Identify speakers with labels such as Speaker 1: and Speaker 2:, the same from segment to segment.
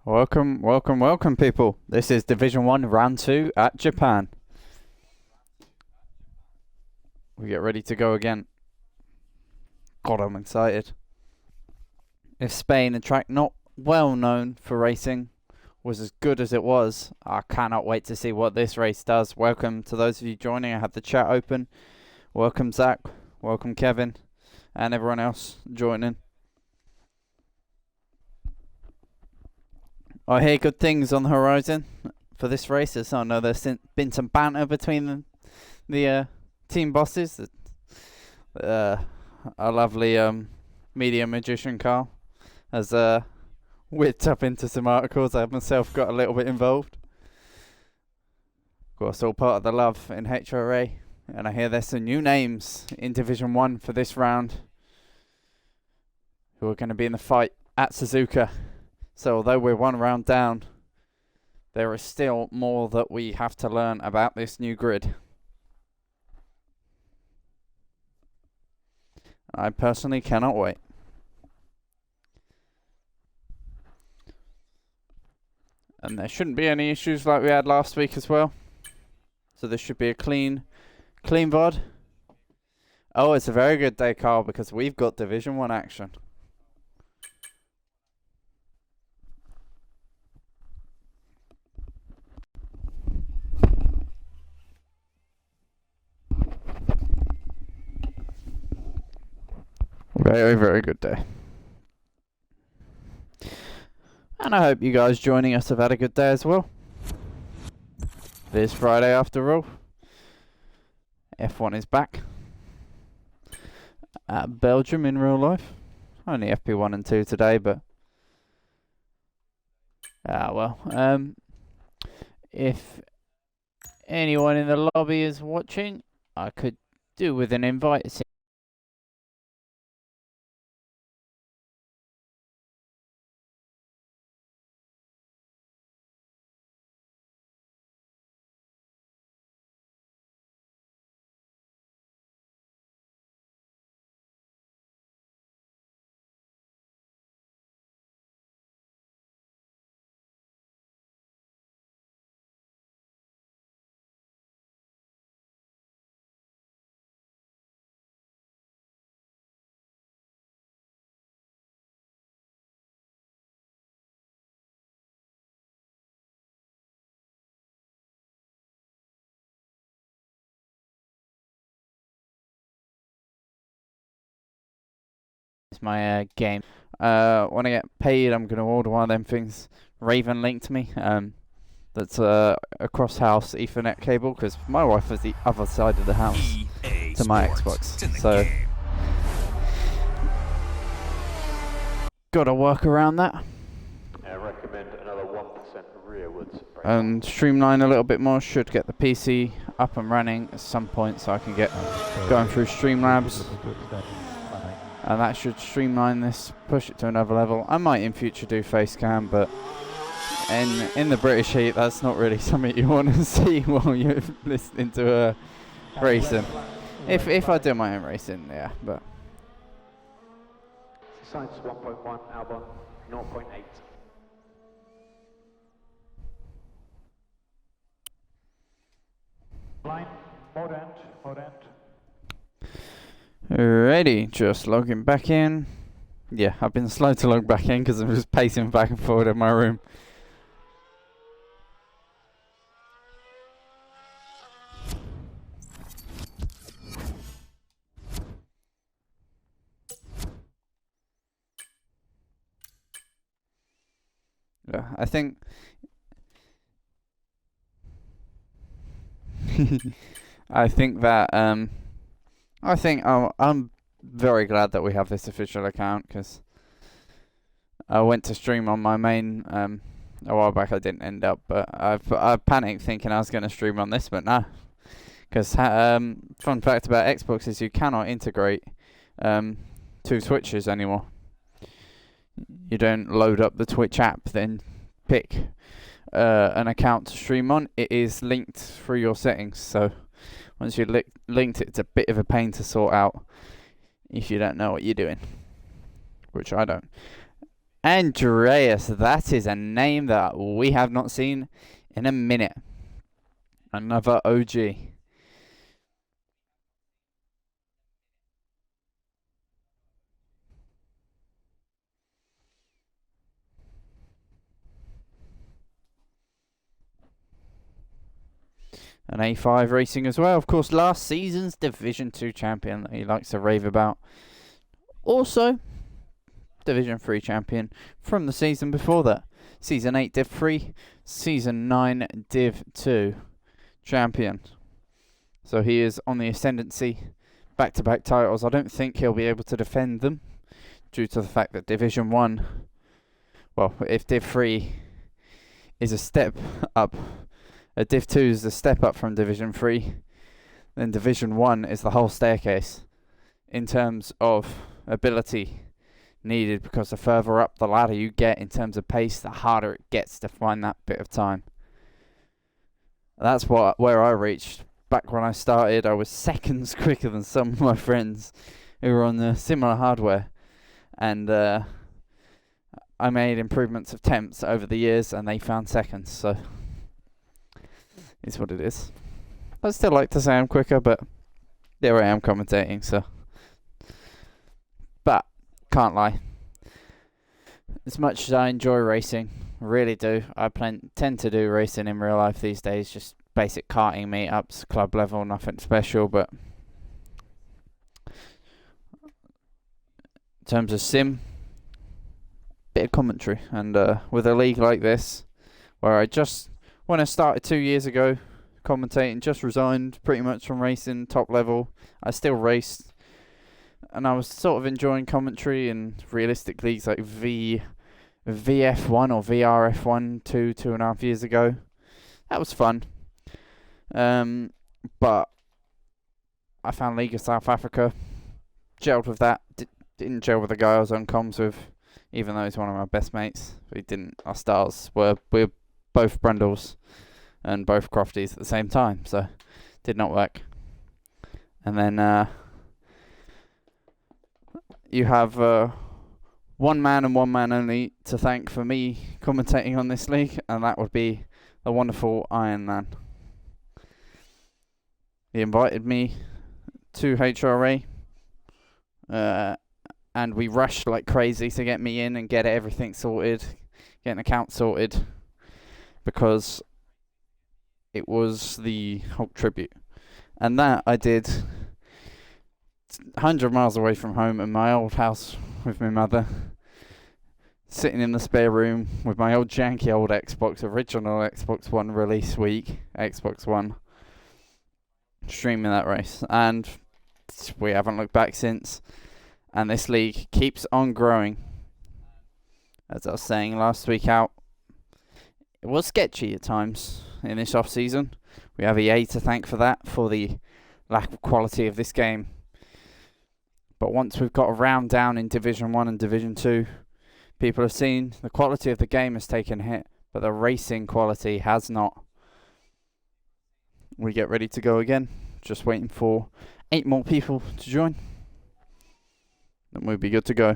Speaker 1: Welcome, people. This is Division 1, Round 2 at Japan. We get ready to go again. God, I'm excited. If Spain, a track not well known for racing, was as good as it was, I cannot wait to see what this race does. Welcome to those of you joining. I have the chat open. Welcome, Zach. Welcome, Kevin. And everyone else joining. I hear good things on the horizon for this race. As I know there's been some banter between the team bosses. Our lovely media magician Carl has whipped up into some articles. I myself got a little bit involved. Of course, all part of the love in HRA. And I hear there's some new names in Division 1 for this round who are going to be in the fight at Suzuka. So although we're one round down, there is still more that we have to learn about this new grid. I personally cannot wait. And there shouldn't be any issues like we had last week as well. So this should be a clean VOD. Oh, it's a very good day, Carl, because we've got Division 1 action. Very, very good day. And I hope you guys joining us have had a good day as well. It is Friday after all. F1 is back at Belgium in real life. Only FP1 and 2 today, but if anyone in the lobby is watching, I could do with an invite. It's my game. When I get paid, I'm going to order one of them things Raven linked me. That's a cross-house Ethernet cable, because my wife is the other side of the house to my Xbox. So gotta work around that.
Speaker 2: I recommend another 1% rearwards.
Speaker 1: And streamline a little bit more. Should get the PC up and running at some point, so I can get going through Streamlabs. And that should streamline this, push it to another level. I might in future do Facecam, but in the British heat, that's not really something you want to see while you're listening to racing. If I do my own racing, yeah, but.
Speaker 2: Science 1.1, Albon 0.8. Line, mode end.
Speaker 1: Ready, just logging back in. Yeah, I've been slow to log back in because I'm just pacing back and forward in my room. Yeah, I think that I'm very glad that we have this official account, because I went to stream on my main a while back. I didn't end up, but I panicked thinking I was going to stream on this, but no. Because fun fact about Xbox is you cannot integrate two Twitches anymore. You don't load up the Twitch app, then pick an account to stream on. It is linked through your settings, so once you linked it, it's a bit of a pain to sort out if you don't know what you're doing, which I don't. Andreas, that is a name that we have not seen in a minute. Another OG. An A5 racing as well. Of course, last season's Division 2 champion that he likes to rave about. Also, Division 3 champion from the season before that. Season 8 Div 3, Season 9 Div 2 champion. So he is on the ascendancy. Back-to-back titles. I don't think he'll be able to defend them due to the fact that Division 1, well, if Div 3 is a step up, Div 2 is a step up from Division 3, then Division 1 is the whole staircase in terms of ability needed, because the further up the ladder you get in terms of pace, the harder it gets to find that bit of time. That's where I reached. Back when I started, I was seconds quicker than some of my friends who were on the similar hardware. And I made improvements of tenths over the years, and they found seconds, so it's what it is. I still like to say I'm quicker, but there I am commentating, so. But, can't lie. As much as I enjoy racing, I really do, I tend to do racing in real life these days, just basic karting meetups, club level, nothing special, but in terms of sim, bit of commentary. And with a league like this, where when I started 2 years ago commentating, just resigned pretty much from racing top level. I still raced, and I was sort of enjoying commentary in realistic leagues like VF1 or VRF1 two and a half years ago. That was fun. But I found League of South Africa, gelled with that. Didn't gel with the guy I was on comms with, even though he's one of my best mates. Our stars we're both Brundles and both Crofties at the same time, so did not work. And then you have one man and one man only to thank for me commentating on this league, and that would be the wonderful Iron Man. He invited me to HRA, and we rushed like crazy to get me in and get everything sorted, get an account sorted, because it was the Hulk tribute. And that I did 100 miles away from home in my old house with my mother, sitting in the spare room with my old janky old Xbox, original Xbox One release week, Xbox One, streaming that race. And we haven't looked back since, and this league keeps on growing. As I was saying last week out, it was sketchy at times in this off season. We have EA to thank for that, for the lack of quality of this game. But once we've got a round down in Division 1 and Division 2, people have seen the quality of the game has taken a hit, but the racing quality has not. We get ready to go again, just waiting for 8 more people to join. Then we'll be good to go.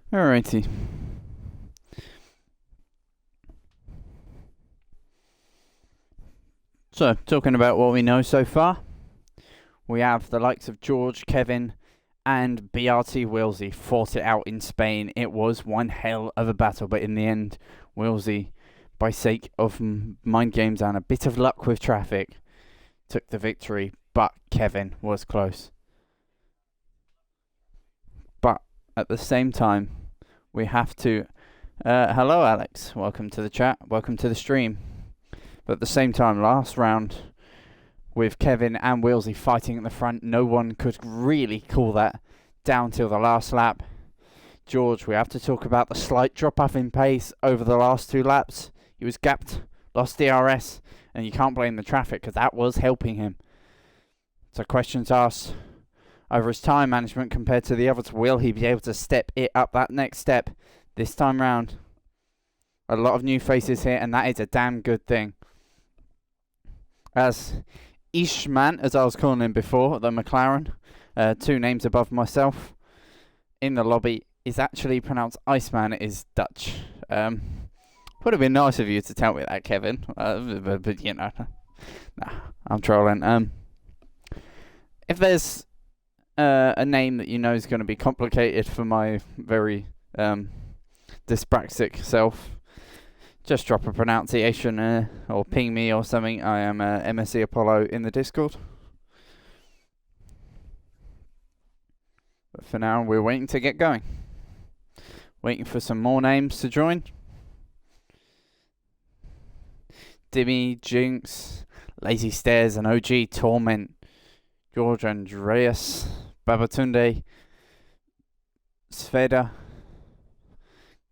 Speaker 1: Alrighty. So, talking about what we know so far, we have the likes of George, Kevin, and BRT Wilsey fought it out in Spain. It was one hell of a battle, but in the end, Wilsey, by sake of mind games and a bit of luck with traffic, took the victory, but Kevin was close. But at the same time, we have to Hello, Alex. Welcome to the chat. Welcome to the stream. But at the same time, last round, with Kevin and Wilsey fighting at the front, no one could really call that down till the last lap. George, we have to talk about the slight drop-off in pace over the last 2 laps. He was gapped, lost DRS, and you can't blame the traffic because that was helping him. So questions asked over his time management compared to the others. Will he be able to step it up that next step this time round? A lot of new faces here, and that is a damn good thing. As Ishman, as I was calling him before, the McLaren, 2 names above myself, in the lobby, is actually pronounced Iceman. It is Dutch. Would have been nice of you to tell me that, Kevin. But you know, nah, I'm trolling. If there's a name that you know is going to be complicated for my very dyspraxic self, just drop a pronunciation or ping me or something. I am MSC Apollo in the Discord. But for now, we're waiting to get going. Waiting for some more names to join. Dimmy, Jinx, Lazy Stairs, and OG Torment, George Andreas, Babatunde, Sveda,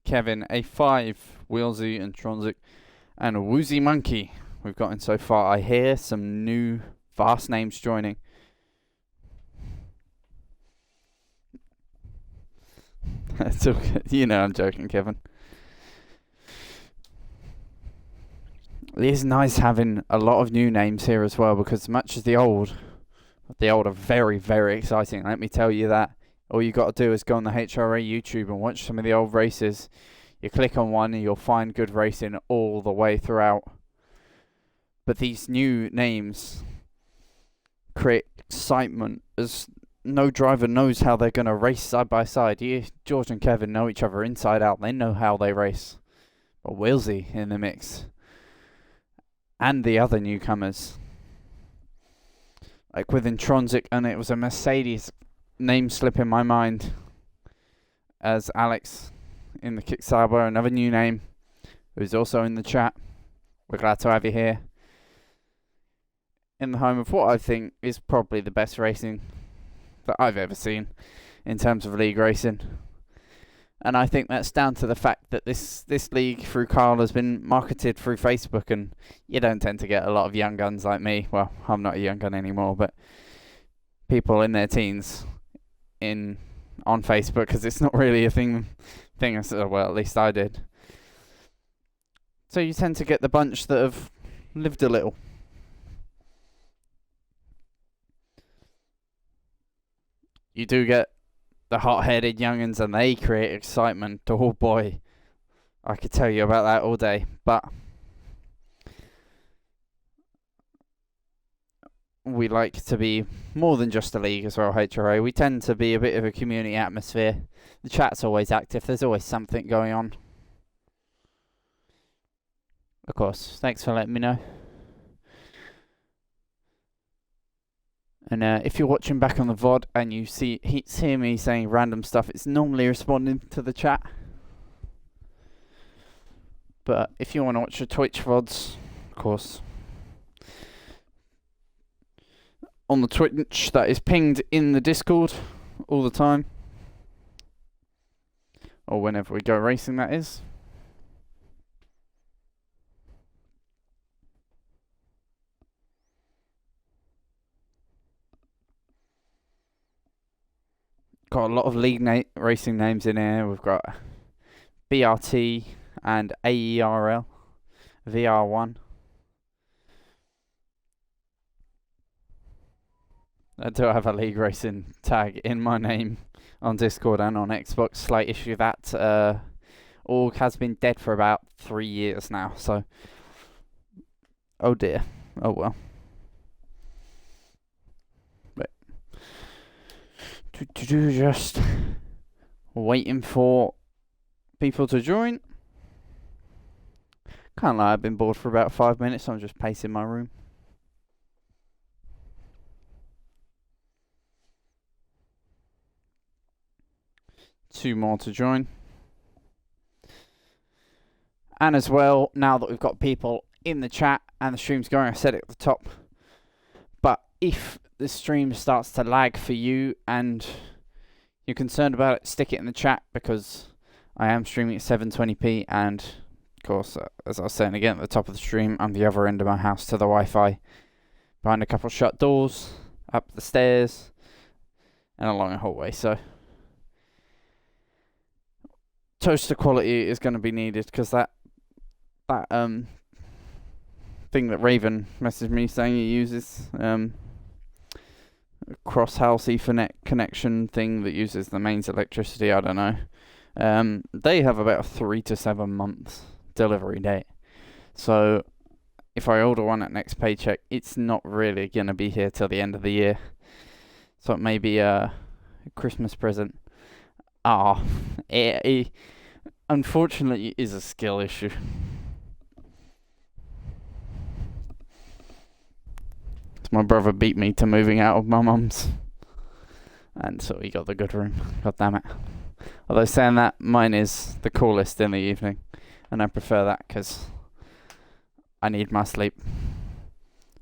Speaker 1: Kevin A5, Wheelsy and Tronzik, and a Woozy Monkey we've gotten so far. I hear some new vast names joining. It's okay. You know I'm joking, Kevin. It is nice having a lot of new names here as well, because as much as the old are very, very exciting. Let me tell you that. All you got to do is go on the HRA YouTube and watch some of the old races. You click on one and you'll find good racing all the way throughout. But these new names create excitement as no driver knows how they're going to race side by side. George and Kevin know each other inside out. They know how they race. But Wilsey in the mix. And the other newcomers. Like with Intronsic, and it was a Mercedes name slip in my mind. As Alex in the Kickstarter, another new name, who's also in the chat. We're glad to have you here. In the home of what I think is probably the best racing that I've ever seen in terms of league racing. And I think that's down to the fact that this league through Carl has been marketed through Facebook, and you don't tend to get a lot of young guns like me. Well, I'm not a young gun anymore, but people in their teens on Facebook, because it's not really a thing. Well, at least I did. So you tend to get the bunch that have lived a little. You do get the hot-headed young'uns, and they create excitement. Oh boy, I could tell you about that all day. But we like to be more than just a league as well, HRA. We tend to be a bit of a community atmosphere. The chat's always active. There's always something going on. Of course, thanks for letting me know. And if you're watching back on the VOD and you hear me saying random stuff, it's normally responding to the chat. But if you want to watch the Twitch VODs, of course, on the Twitch that is pinged in the Discord all the time. Or whenever we go racing, that is. Got a lot of league racing names in here. We've got BRT and AERL, VR1. I do have a league racing tag in my name on Discord and on Xbox. Slight issue that org has been dead for about 3 years now. So, oh dear. Oh well. Just waiting for people to join. Can't lie, I've been bored for about 5 minutes, so I'm just pacing my room. Two more to join. And as well, now that we've got people in the chat and the stream's going, I said it at the top, but if the stream starts to lag for you and you're concerned about it, stick it in the chat, because I am streaming at 720p, and of course, as I was saying again at the top of the stream, I'm the other end of my house to the Wi-Fi, behind a couple of shut doors, up the stairs, and along a hallway, so toaster quality is going to be needed, because that thing that Raven messaged me saying he uses, cross-house Ethernet connection thing that uses the mains electricity, I don't know. They have about a 3 to 7 months delivery date. So if I order one at next paycheck, it's not really going to be here till the end of the year. So it may be a Christmas present. It unfortunately is a skill issue. My brother beat me to moving out of my mum's, and so he got the good room. God damn it. Although saying that, mine is the coolest in the evening, and I prefer that because I need my sleep.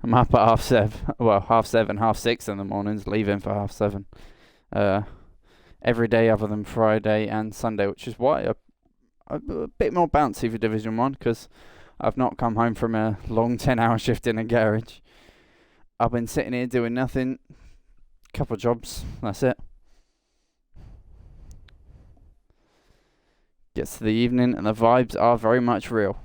Speaker 1: I'm up at 7:30, 6:30 in the mornings, leaving for 7:30. Every day other than Friday and Sunday, which is why I'm a bit more bouncy for Division 1, because I've not come home from a long 10-hour shift in a garage. I've been sitting here doing nothing, couple of jobs, that's it. Gets to the evening and the vibes are very much real.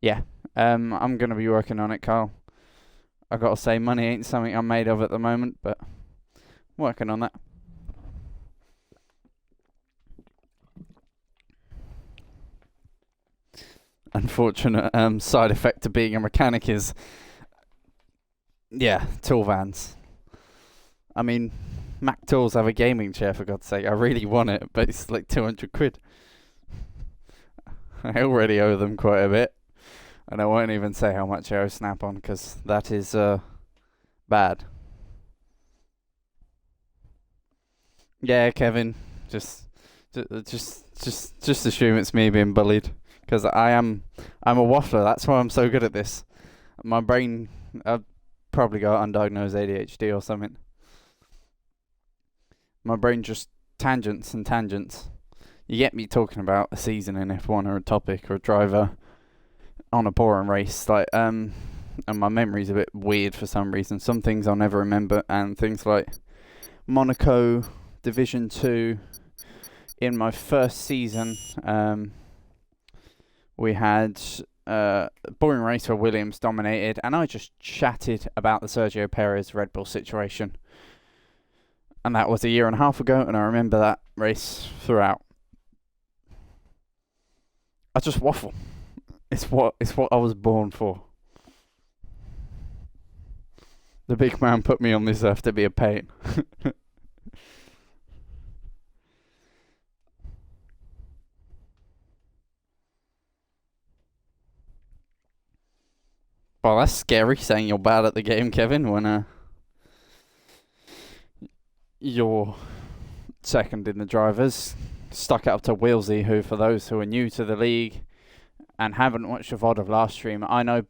Speaker 1: Yeah, I'm going to be working on it, Carl. I got to say, money ain't something I'm made of at the moment, but working on that. Unfortunate side effect to being a mechanic is, yeah, tool vans. I mean, Mac Tools have a gaming chair, for God's sake. I really want it, but it's like 200 quid. I already owe them quite a bit, and I won't even say how much I owe Snap-on, because that is bad. Yeah, Kevin, just assume it's me being bullied. Because I'm a waffler. That's why I'm so good at this. My brain, I've probably got undiagnosed ADHD or something. My brain just tangents and tangents. You get me talking about a season in F1 or a topic or a driver on a boring race, like and my memory's a bit weird for some reason. Some things I'll never remember, and things like Monaco Division 2 in my first season. We had a boring race where Williams dominated, and I just chatted about the Sergio Perez Red Bull situation. And that was a year and a half ago, and I remember that race throughout. I just waffle. It's what I was born for. The big man put me on this earth to be a pain. Well, that's scary, saying you're bad at the game, Kevin, when you're second in the drivers. Stuck it up to Wilsey, who, for those who are new to the league and haven't watched the VOD of last stream, I know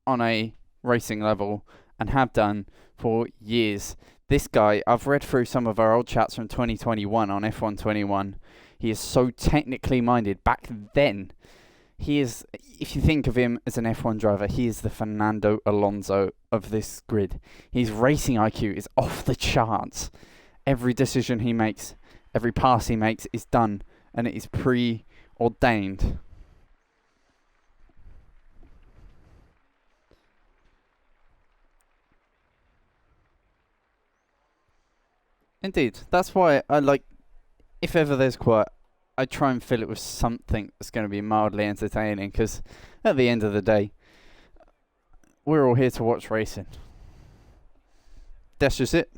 Speaker 1: on a racing level and have done for years. This guy, I've read through some of our old chats from 2021 on F121. He is so technically minded. Back then, he is, if you think of him as an F1 driver, he is the Fernando Alonso of this grid. His racing IQ is off the charts. Every decision he makes, every pass he makes is done, and it is preordained. Indeed, that's why I like, if ever there's quiet, I try and fill it with something that's going to be mildly entertaining, because at the end of the day, we're all here to watch racing. That's just it.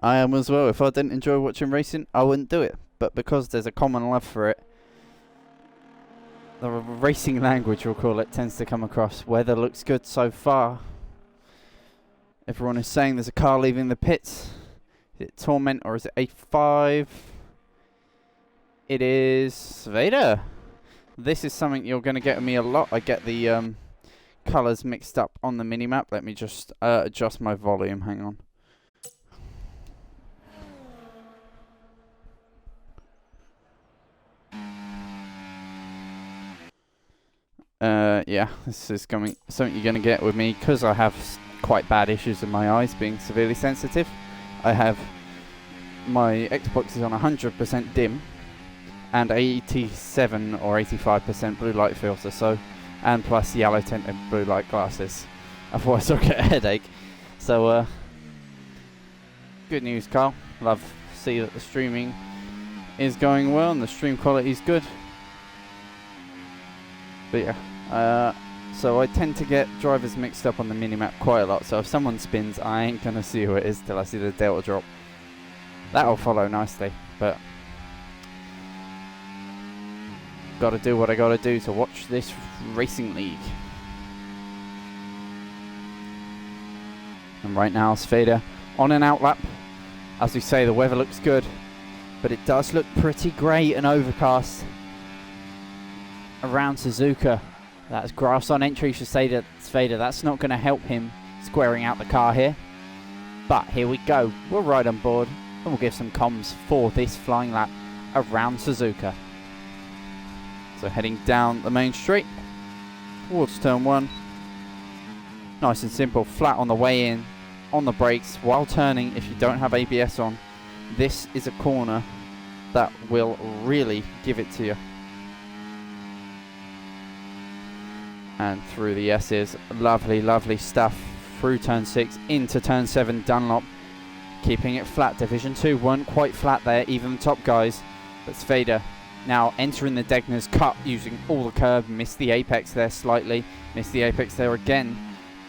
Speaker 1: I am as well. If I didn't enjoy watching racing, I wouldn't do it. But because there's a common love for it, the racing language, we'll call it, tends to come across. Weather looks good so far. Everyone is saying there's a car leaving the pits. Is it Torment or is it A5? It is Vader. This is something you're going to get with me a lot. I get the colours mixed up on the minimap. Let me just adjust my volume. Hang on. Yeah, this is something you're going to get with me because I have quite bad issues with my eyes being severely sensitive. I have my Xbox is on 100% dim and 87 or 85% blue light filter, so, and plus yellow tinted blue light glasses. Otherwise I'll get a headache. So good news, Carl. Love to see that the streaming is going well and the stream quality is good. But yeah, so I tend to get drivers mixed up on the minimap quite a lot, so if someone spins, I ain't gonna see who it is till I see the delta drop. That'll follow nicely, but gotta do what I gotta do to watch this racing league. And right now, Sveda on an outlap. As we say, the weather looks good, but it does look pretty grey and overcast around Suzuka. That's grass on entry for Sveda. That's not going to help him squaring out the car here. But here we go. We'll ride on board and we'll give some comms for this flying lap around Suzuka. So heading down the main straight towards turn 1. Nice and simple, flat on the way in, on the brakes while turning if you don't have ABS on. This is a corner that will really give it to you. And through the S's, lovely, lovely stuff. Through turn 6, into turn 7, Dunlop. Keeping it flat, Division 2 weren't quite flat there, even the top guys. But Sveda now entering the Degner's cut, using all the curb, missed the apex there slightly, missed the apex there again,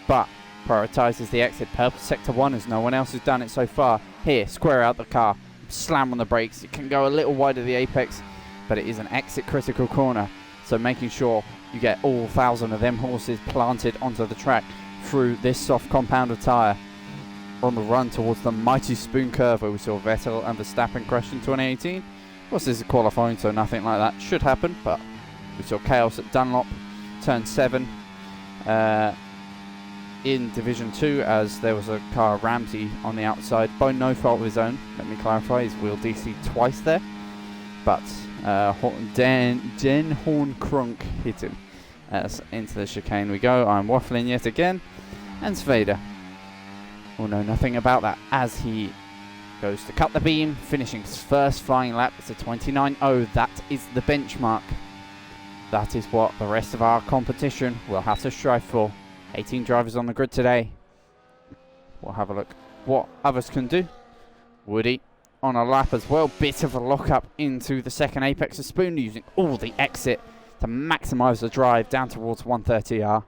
Speaker 1: but prioritises the exit. Purple sector 1 as no one else has done it so far. Here, square out the car, slam on the brakes. It can go a little wide of the apex, but it is an exit critical corner. So making sure you get all 1,000 of them horses planted onto the track through this soft compound of tyre. On the run towards the mighty spoon curve where we saw Vettel and Verstappen crash in 2018. Of course, this is qualifying, so nothing like that should happen, but we saw chaos at Dunlop, turn 7, in Division 2 as there was a car, Ramsey, on the outside by no fault of his own. Let me clarify, he's wheel DC'd twice there, but Den Hornkronk hit him. As into the chicane we go. I'm waffling yet again, and Sveda will know nothing about that as he goes to cut the beam, finishing his first flying lap. It's a 29.0. That is the benchmark. That is what the rest of our competition will have to strive for. 18 drivers on the grid today. We'll have a look what others can do. Woody on a lap as well. Bit of a lock-up into the second apex of Spoon, using all the exit to maximise the drive down towards 130R.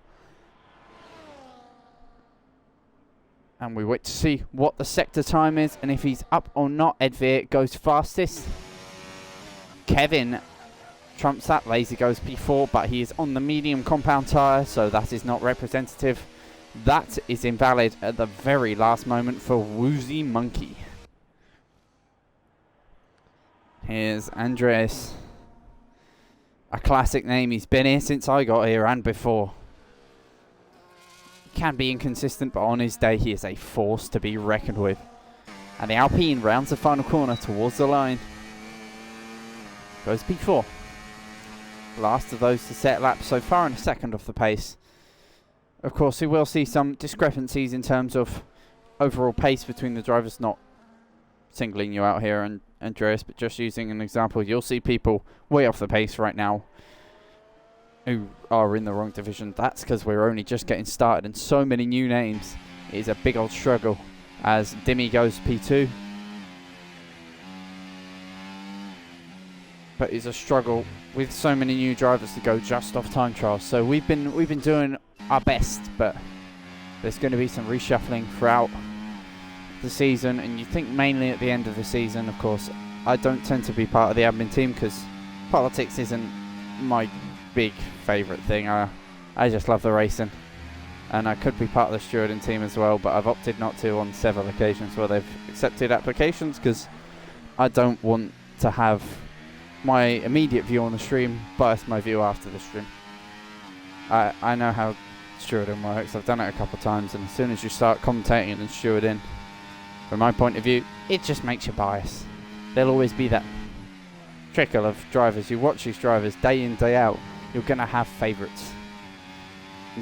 Speaker 1: And we wait to see what the sector time is and if he's up or not. Ed Veer goes fastest. Kevin trumps that. Lazy goes P4, but he is on the medium compound tyre, so that is not representative. That is invalid at the very last moment for Woozy Monkey. Here's Andres. A classic name. He's been here since I got here and before. He can be inconsistent, but on his day he is a force to be reckoned with. And the Alpine rounds the final corner towards the line. Goes P4. Last of those to set laps so far, and a second off the pace. Of course, we will see some discrepancies in terms of overall pace between the drivers, not singling you out here and Andreas, but just using an example. You'll see people way off the pace right now who are in the wrong division. That's because we're only just getting started and so many new names. It is a big old struggle as Dimmy goes P2. But it's a struggle with so many new drivers to go just off time trials. So we've been doing our best, but there's going to be some reshuffling throughout the season, and you think mainly at the end of the season. Of course, I don't tend to be part of the admin team because politics isn't my big favourite thing. I just love the racing. and I could be part of the stewarding team as well, but I've opted not to on several occasions where they've accepted applications, because I don't want to have my immediate view on the stream bias my view after the stream. I know how stewarding works. I've done it a couple of times, and as soon as you start commentating and stewarding, from my point of view, it just makes you biased. There'll always be that trickle of drivers. You watch these drivers day in, day out, you're going to have favourites.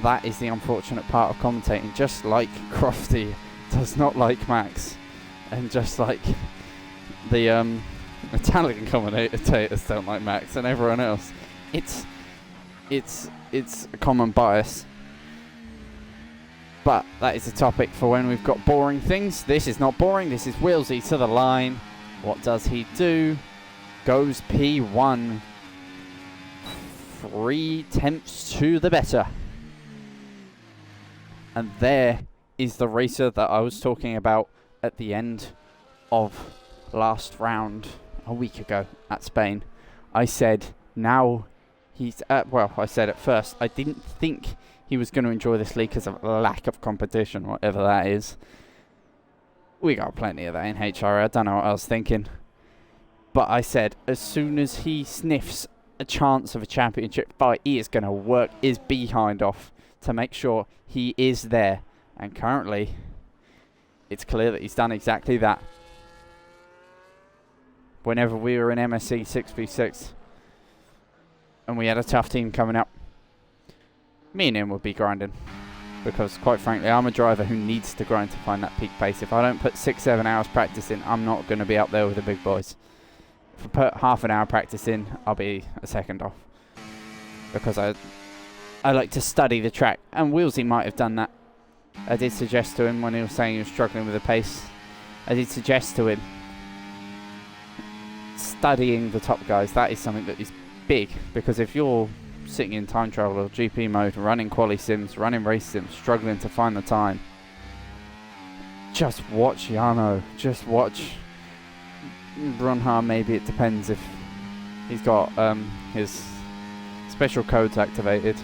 Speaker 1: That is the unfortunate part of commentating. Just like Crofty does not like Max, and just like the Italian commentators don't like Max, and everyone else, it's a common bias. But that is a topic for when we've got boring things. This is not boring. This is Wheelsy to the line. What does he do? Goes P1. 3 tenths to the better. And there is the racer that I was talking about at the end of last round a week ago at Spain. I said now he's I said at first I didn't think he was going to enjoy this league because of lack of competition, whatever that is. We got plenty of that in HRA. I don't know what I was thinking. But I said, as soon as he sniffs a chance of a championship fight, he is going to work his behind off to make sure he is there. And currently, it's clear that he's done exactly that. Whenever we were in MSC 6v6, and we had a tough team coming up, me and him would be grinding, because quite frankly I'm a driver who needs to grind to find that peak pace. If I don't put 6-7 hours practice in, I'm not going to be up there with the big boys. If I put half an hour practice in, I'll be a second off, because I like to study the track, and Wheelsy might have done that. I did suggest to him when he was saying he was struggling with the pace, I did suggest to him studying the top guys. That is something that is big, because if you're sitting in time trial or GP mode, running quali sims, running race sims, struggling to find the time, just watch Yano, just watch Brunhar. Maybe it depends if he's got his special codes activated,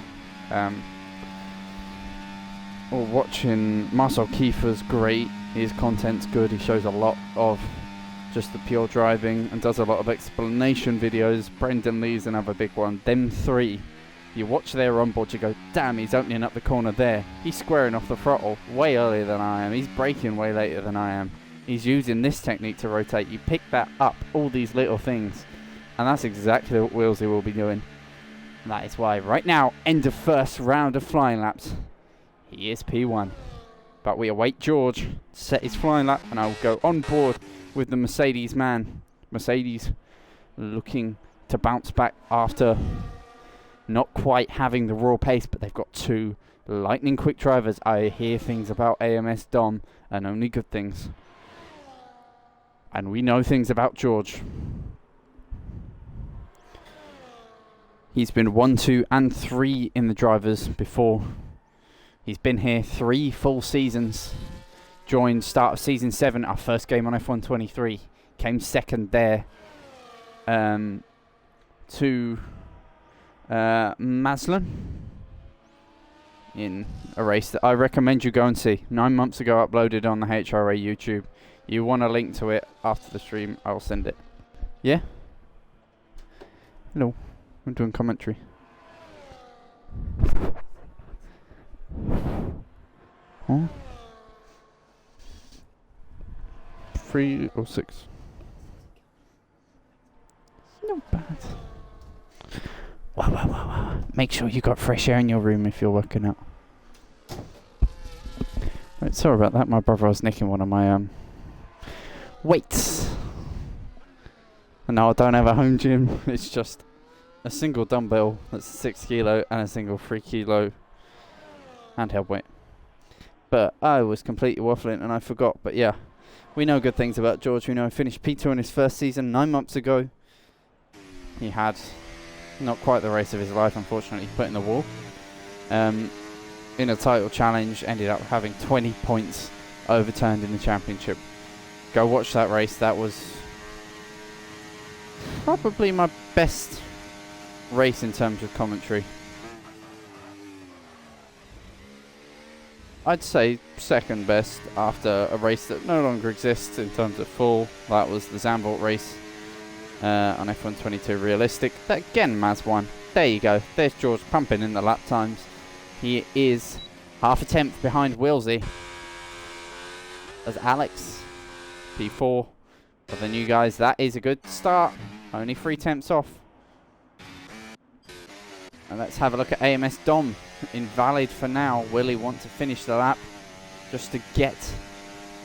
Speaker 1: or watching Marcel Kiefer's great. His content's good. He shows a lot of just the pure driving and does a lot of explanation videos. Brendan Lee's another big one. Them three, you watch their onboard, you go, damn, he's opening up the corner there. He's squaring off the throttle way earlier than I am. He's braking way later than I am. He's using this technique to rotate. You pick that up, all these little things. And that's exactly what Wheelsy will be doing. And that is why right now, end of first round of flying laps, he is P1. But we await George to set his flying lap, and I'll go on board with the Mercedes man. Mercedes looking to bounce back after not quite having the raw pace, but they've got two lightning quick drivers. I hear things about AMS Dom, and only good things. And we know things about George. He's been 1, 2 and 3 in the drivers before. He's been here 3 full seasons. Joined start of season 7, our first game on F123. Came second there to Maslan in a race that I recommend you go and see. 9 months ago, uploaded on the HRA YouTube. You want a link to it after the stream, I'll send it. Yeah? Hello, I'm doing commentary. Huh? 3 or 6. Not bad. Wow. Make sure you got fresh air in your room if you're working out. Right, sorry about that. My brother was nicking one of my weights. And now I don't have a home gym. It's just a single dumbbell that's 6 kilo and a single 3 kilo handheld weight. But I was completely waffling and I forgot. But yeah, we know good things about George. We know he finished P2 in his first season 9 months ago. He had not quite the race of his life, unfortunately. He put in the wall. In a title challenge, ended up having 20 points overturned in the championship. Go watch that race. That was probably my best race in terms of commentary. I'd say second best after a race that no longer exists in terms of full. That was the Zandvoort race on F122 Realistic. That again, Maz won. There you go. There's George pumping in the lap times. He is half a tenth behind Wilsey. As Alex, P4 for the new guys. That is a good start. Only 3 tenths off. And let's have a look at AMS Dom. Invalid for now. Will he want to finish the lap just to get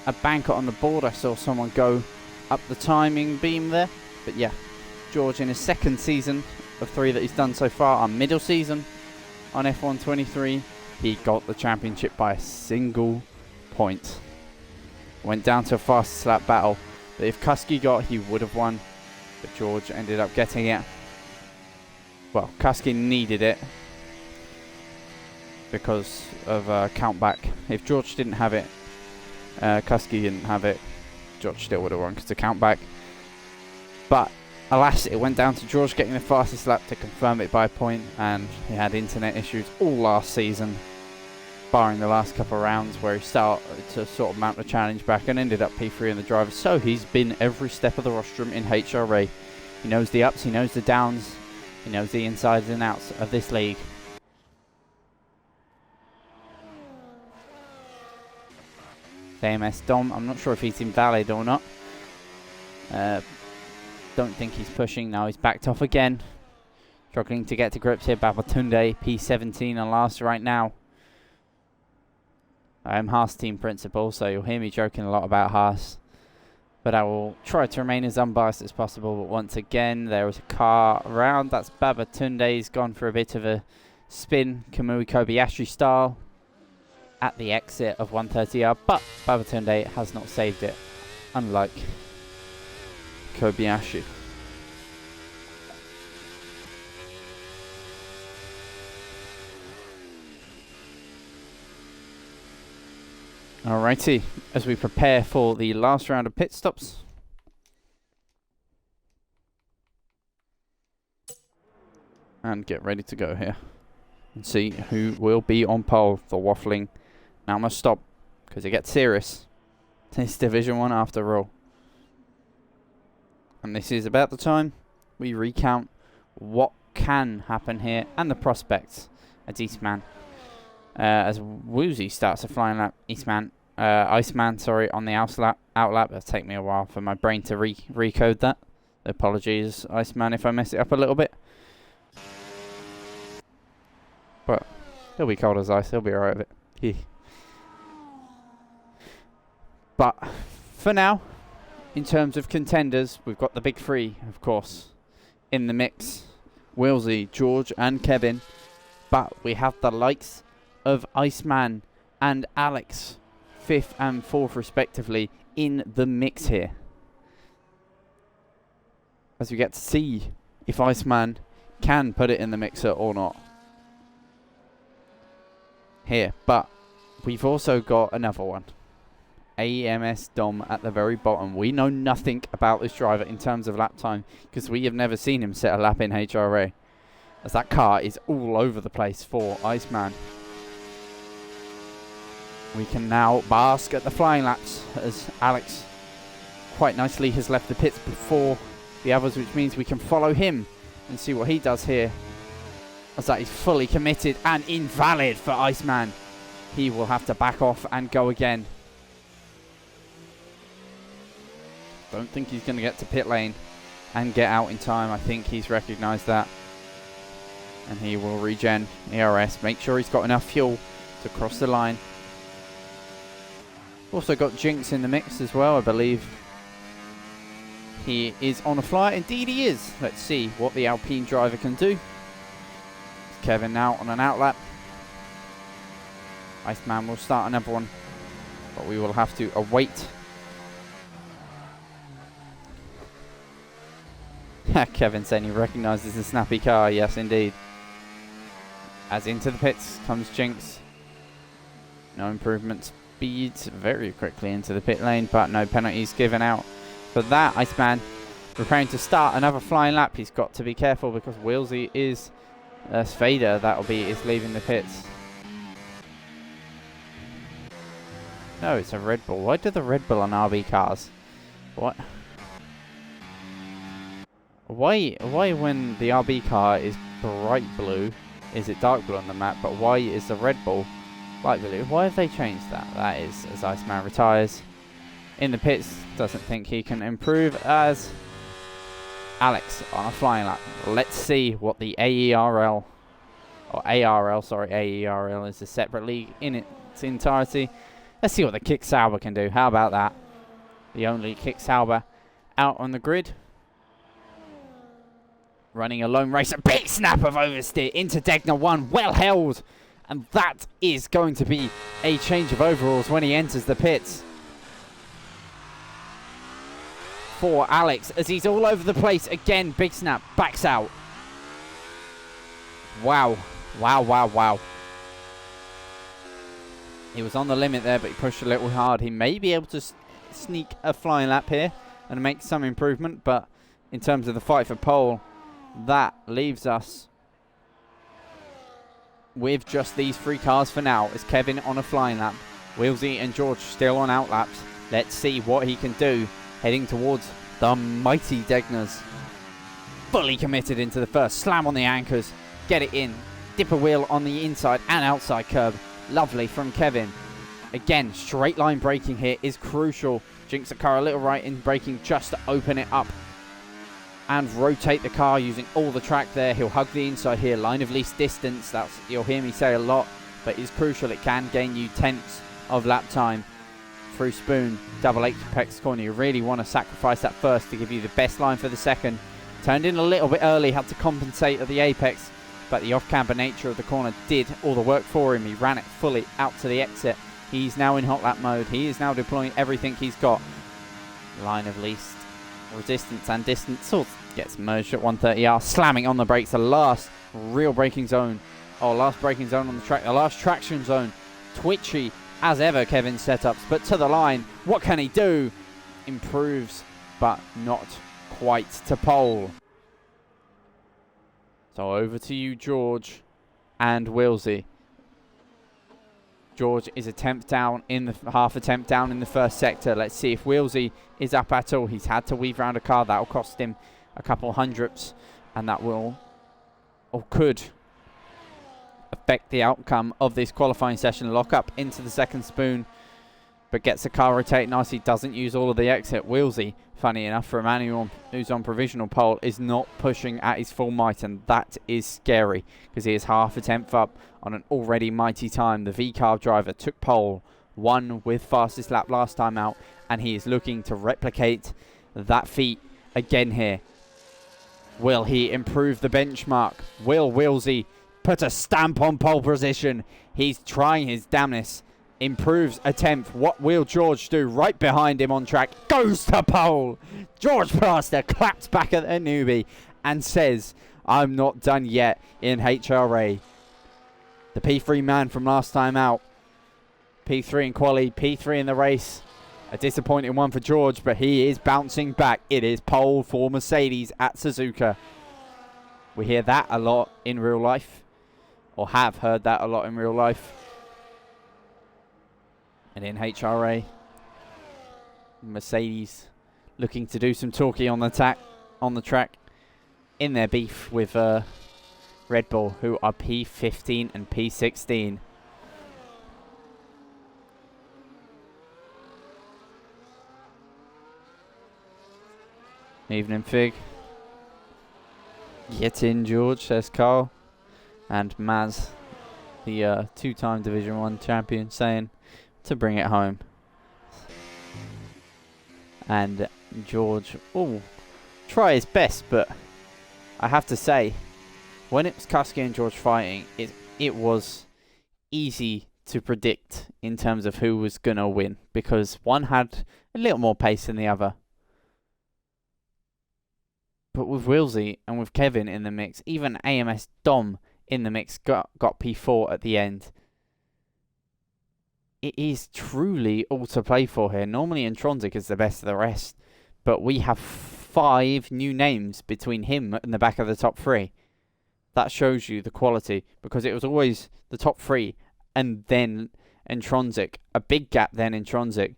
Speaker 1: a banker on the board? I saw someone go up the timing beam there. But yeah, George in his second season of 3 that he's done so far, our middle season on F123, he got the championship by a single point. Went down to a fastest lap battle. But if Kuski got, he would have won. But George ended up getting it. Well, Kuski needed it because of countback. If George didn't have it, Kuski didn't have it, George still would have won because of countback. But alas, it went down to George getting the fastest lap to confirm it by a point, and he had internet issues all last season, barring the last couple of rounds where he started to sort of mount the challenge back and ended up P3 in the driver. So he's been every step of the rostrum in HRA. He knows the ups, he knows the downs. He knows the insides and outs of this league. AMS Dom, I'm not sure if he's invalid or not. Don't think he's pushing. Now he's backed off again. Struggling to get to grips here. Babatunde, P17 on last right now. I am Haas team principal, so you'll hear me joking a lot about Haas. But I will try to remain as unbiased as possible. But once again, there was a car around. That's Babatunde. He's gone for a bit of a spin, Kamui Kobayashi style, at the exit of 130R. But Babatunde has not saved it, unlike Kobayashi. Alrighty, as we prepare for the last round of pit stops. And get ready to go here. And see who will be on pole. The waffling now must stop, because it gets serious. It's Division 1 after all. And this is about the time we recount what can happen here and the prospects at Eastman. As Woozy starts a flying lap, Iceman, sorry, on the outlap. It'll take me a while for my brain to recode that. Apologies, Iceman, if I mess it up a little bit. But he'll be cold as ice. He'll be alright with it. But for now, in terms of contenders, we've got the big three, of course, in the mix. Wilsey, George, and Kevin. But we have the likes of Iceman and Alex, 5th and 4th respectively, in the mix here. As we get to see if Iceman can put it in the mixer or not. Here, but we've also got another one. AMS Dom at the very bottom. We know nothing about this driver in terms of lap time because we have never seen him set a lap in HRA. As that car is all over the place for Iceman. We can now bask at the flying laps as Alex quite nicely has left the pits before the others, which means we can follow him and see what he does here. As that is fully committed and invalid for Iceman. He will have to back off and go again. Don't think he's going to get to pit lane and get out in time. I think he's recognised that. And he will regen ERS. Make sure he's got enough fuel to cross the line. Also got Jinx in the mix as well, I believe. He is on a flyer. Indeed he is. Let's see what the Alpine driver can do. Kevin now on an outlap. Iceman will start another one, but we will have to await. Kevin saying he recognises the snappy car. Yes, indeed. As into the pits comes Jinx. No improvement. Speeds very quickly into the pit lane, but no penalties given out for that. Iceman preparing to start another flying lap. He's got to be careful because Wilsey is Svader, is leaving the pits. No, it's a Red Bull. Why do the Red Bull on RB cars? What? Why when the RB car is bright blue, is it dark blue on the map, but why is the Red Bull light blue? Why have they changed that? That is as Iceman retires in the pits, doesn't think he can improve as Alex on a flying lap. Let's see what the AERL, or ARL, sorry, AERL is a separate league in its entirety. Let's see what the Kick Sauber can do. How about that? The only Kick Sauber out on the grid. Running a lone racer. Big snap of oversteer into Degner 1. Well held. And that is going to be a change of overalls when he enters the pits. For Alex, as he's all over the place. Again, big snap. Backs out. Wow. Wow, wow, wow. He was on the limit there, but he pushed a little hard. He may be able to sneak a flying lap here and make some improvement, but in terms of the fight for pole, that leaves us with just these 3 cars for now. Is Kevin on a flying lap, Wilsey and George still on out laps. Let's see what he can do heading towards the mighty Degners. Fully committed into the first, slam on the anchors, get it in, dip a wheel on the inside and outside curb. Lovely from Kevin. Again, straight line braking here is crucial. Jinx the car a little right in braking just to open it up and rotate the car using all the track there. He'll hug the inside here, line of least distance. That's, you'll hear me say a lot, but it's crucial. It can gain you tenths of lap time through Spoon, double apex corner. You really want to sacrifice that first to give you the best line for the second. Turned in a little bit early, had to compensate at the apex, but the off-camber nature of the corner did all the work for him. He ran it fully out to the exit. He's now in hot lap mode. He is now deploying everything he's got. Line of least resistance and distance gets merged at 130R, slamming on the brakes. The last real braking zone, last braking zone on the track, the last traction zone. Twitchy as ever, Kevin's setups, but to the line. What can he do? Improves, but not quite to pole. So over to you, George and Wilsey. George is a tenth down in the half attempt down in the first sector. Let's see if Wilsey is up at all. He's had to weave around a car. That'll cost him a couple hundredths, and that will or could affect the outcome of this qualifying session. Lock up into the second Spoon, but gets the car rotating nicely. Doesn't use all of the exit. Wilsey, funny enough, for a man who's on provisional pole, is not pushing at his full might, and that is scary because he is half a tenth up on an already mighty time. The V-Carb driver took pole, won with fastest lap last time out, and he is looking to replicate that feat again here. Will he improve the benchmark? Will Wilsey put a stamp on pole position? He's trying his damnness. Improves a tenth. What will George do? Right behind him on track. Goes to pole. George Plaster claps back at the newbie and says, I'm not done yet in HRA. The P3 man from last time out. P3 in quali, P3 in the race. A disappointing one for George, but he is bouncing back. It is pole for Mercedes at Suzuka. We hear that a lot in real life, or have heard that a lot in real life. And in HRA, Mercedes looking to do some talkie on the track in their beef with Red Bull, who are P15 and P16. Evening, Fig. Get in, George, says Carl. And Maz, the two-time Division 1 champion, saying to bring it home. And George will try his best, but I have to say, when it was Kusky and George fighting, it was easy to predict in terms of who was going to win, because one had a little more pace than the other. But with Wilsey and with Kevin in the mix, even AMS Dom in the mix got P4 at the end. It is truly all to play for here. Normally Intronsic is the best of the rest, but we have 5 new names between him and the back of the top 3. That shows you the quality, because it was always the top 3 and then Intronsic. A big gap then Intronsic.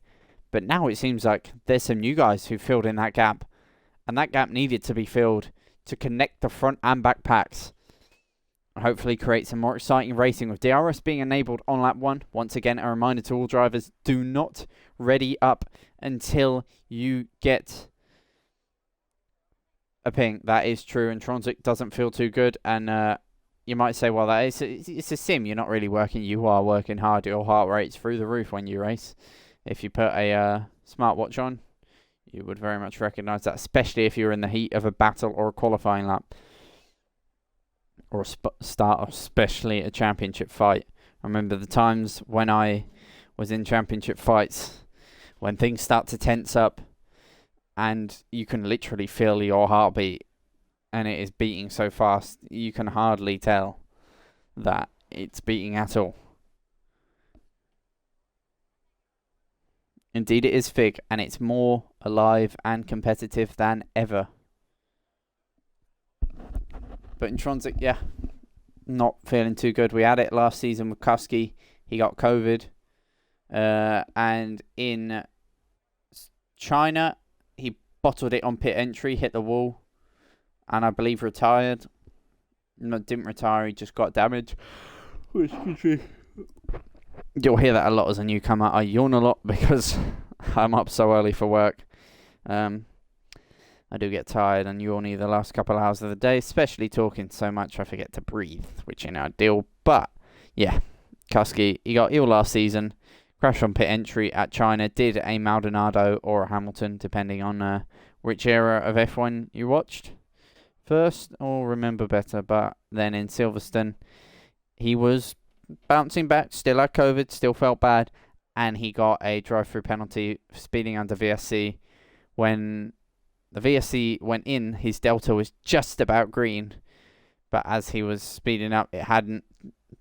Speaker 1: But now it seems like there's some new guys who filled in that gap. And that gap needed to be filled to connect the front and back packs. Hopefully create some more exciting racing with DRS being enabled on lap 1. Once again, a reminder to all drivers, do not ready up until you get a ping. That is true. Intronsic doesn't feel too good. And you might say, well, it's a sim. You're not really working. You are working hard. Your heart rate's through the roof when you race. If you put a smartwatch on, you would very much recognize that, especially if you're in the heat of a battle or a qualifying lap. Or a start, especially a championship fight. I remember the times when I was in championship fights, when things start to tense up, and you can literally feel your heartbeat, and it is beating so fast, you can hardly tell that it's beating at all. Indeed, it is Fig, and it's more alive and competitive than ever. But Intronsic, yeah, not feeling too good. We had it last season with Kusky. He got COVID. And in China, he bottled it on pit entry, hit the wall, and I believe retired. No, didn't retire, he just got damage. You'll hear that a lot as a newcomer. I yawn a lot because I'm up so early for work. I do get tired and yawny the last couple of hours of the day, especially talking so much I forget to breathe, which ain't ideal. But, yeah, Kusky, he got ill last season, crashed on pit entry at China, did a Maldonado or a Hamilton, depending on which era of F1 you watched first or remember better. But then in Silverstone, he was bouncing back, still had COVID, still felt bad, and he got a drive-through penalty for speeding under VSC. When the VSC went in, his delta was just about green, but as he was speeding up, it hadn't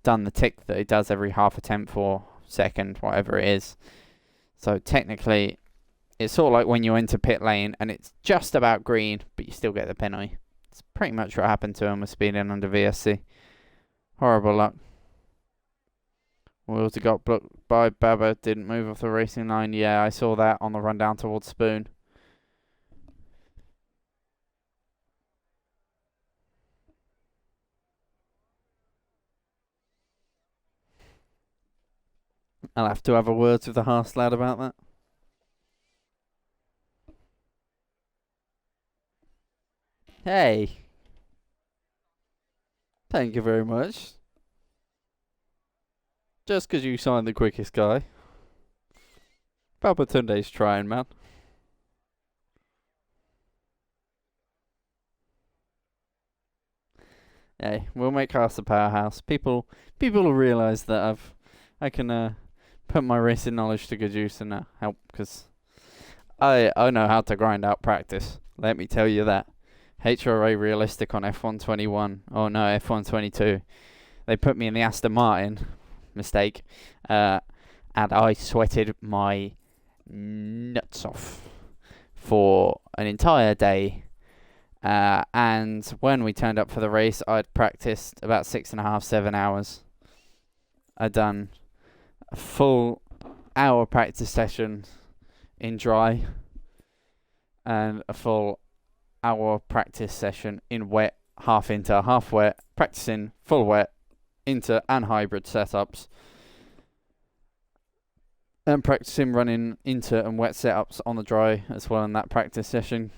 Speaker 1: done the tick that it does every half a tenth or second, whatever it is. So technically, it's sort of like when you enter pit lane and it's just about green, but you still get the penalty. It's pretty much what happened to him with speeding under VSC. Horrible luck. Wheels got blocked by Baba, didn't move off the racing line. Yeah, I saw that on the run down towards Spoon. I'll have to have a word with the Haas lad about that. Hey. Thank you very much. Just 'cause you signed the quickest guy. Babatunde's trying, man. Hey, we'll make Haas a powerhouse. People will realise that I can put my racing knowledge to good use and help, because I know how to grind out practice. Let me tell you that. HRA realistic on F121. Oh no, F122. They put me in the Aston Martin. Mistake. And I sweated my nuts off for an entire day. And when we turned up for the race, I'd practiced about 6.5, 7 hours. I'd done a full hour practice session in dry and a full hour practice session in wet, half inter, half wet, practicing full wet, inter and hybrid setups, and practicing running inter and wet setups on the dry as well in that practice session,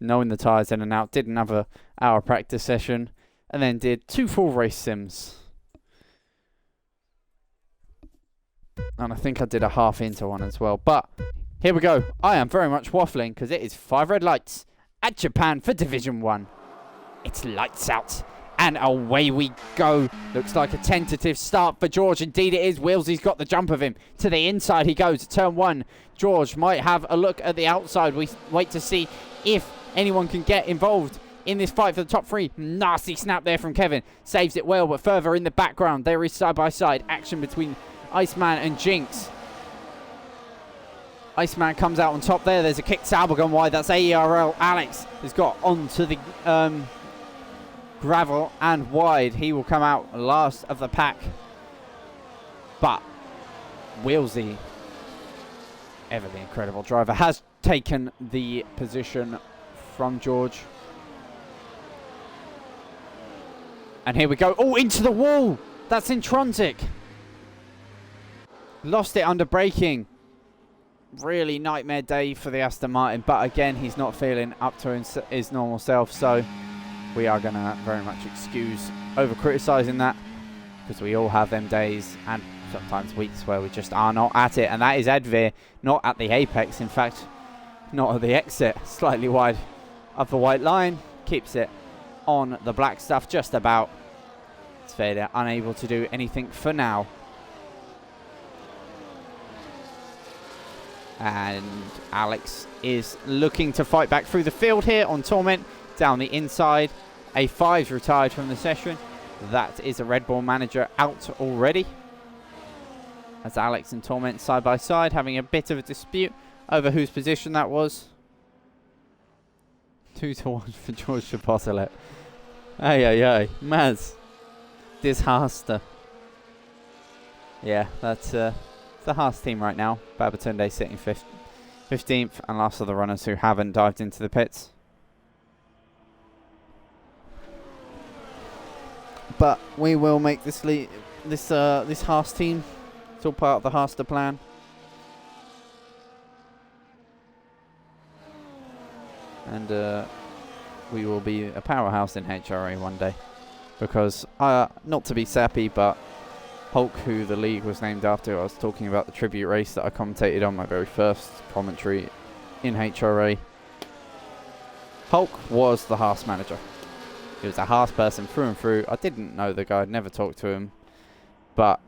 Speaker 1: knowing the tyres in and out. Did another hour practice session and then did 2 full race sims. And I think I did a half inter one as well. But here we go. I am very much waffling because it is 5 red lights at Japan for Division 1. It's lights out. And away we go. Looks like a tentative start for George. Indeed it is. Willsy's got the jump of him. To the inside he goes. Turn 1. George might have a look at the outside. We wait to see if anyone can get involved in this fight for the top 3. Nasty snap there from Kevin. Saves it well, but further in the background, there is side-by-side action between Iceman and Jinx. Iceman comes out on top there. There's a kick to Albert wide. That's AERL. Alex has got onto the gravel and wide. He will come out last of the pack. But Wheelsy, ever the incredible driver, has taken the position from George. And here we go. Oh, into the wall. That's intrinsic. Lost it under braking. Really nightmare day for the Aston Martin. But again, he's not feeling up to his normal self. So we are going to very much excuse over criticising that. Because we all have them days and sometimes weeks where we just are not at it. And that is Edveer, not at the apex. In fact, not at the exit. Slightly wide of the white line. Keeps it on the black stuff just about. It's fair, they're unable to do anything for now. And Alex is looking to fight back through the field here on Torment. Down the inside. A5's retired from the session. That is a Red Bull manager out already. As Alex and Torment side by side having a bit of a dispute over whose position that was. 2-1 for George Chapotelet. Ay, Maz. Disaster. Yeah, that's the Haas team right now. Babatunde sitting 15th and last of the runners who haven't dived into the pits. But we will make this this Haas team. It's all part of the Haaster plan. And we will be a powerhouse in HRA one day. Because, not to be sappy, but Hulk, who the league was named after, I was talking about the tribute race that I commentated on my very first commentary in HRA. Hulk was the Haas manager. He was a Haas person through and through. I didn't know the guy, I'd never talked to him. But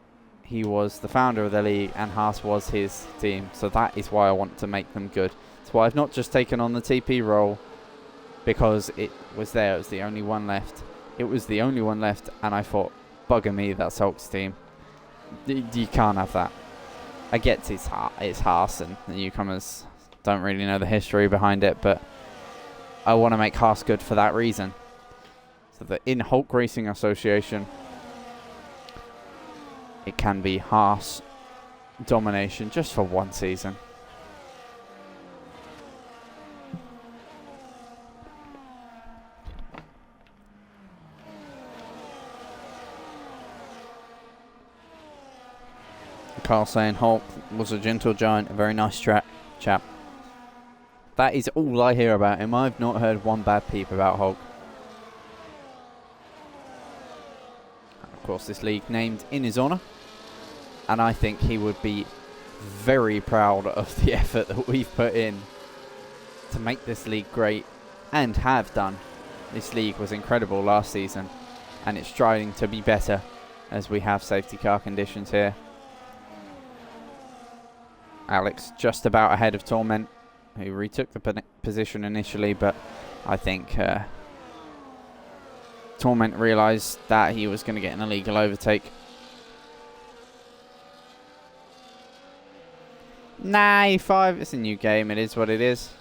Speaker 1: he was the founder of the league and Haas was his team. So that is why I want to make them good. That's why I've not just taken on the TP role because it was there. It was the only one left. It was the only one left and I thought, bugger me, that's Hulk's team. You can't have that. I get it's Haas and the newcomers don't really know the history behind it, but I want to make Haas good for that reason. So that in Hulk Racing Association, it can be Haas domination just for one season. Carl saying Hulk was a gentle giant, a very nice chap. That is all I hear about him. I've not heard one bad peep about Hulk. Of course, this league named in his honour. And I think he would be very proud of the effort that we've put in to make this league great and have done. This league was incredible last season and it's striving to be better as we have safety car conditions here. Alex just about ahead of Torment, who retook the position initially, but I think Torment realised that he was going to get an illegal overtake. Nah, E5, it's a new game, it is what it is.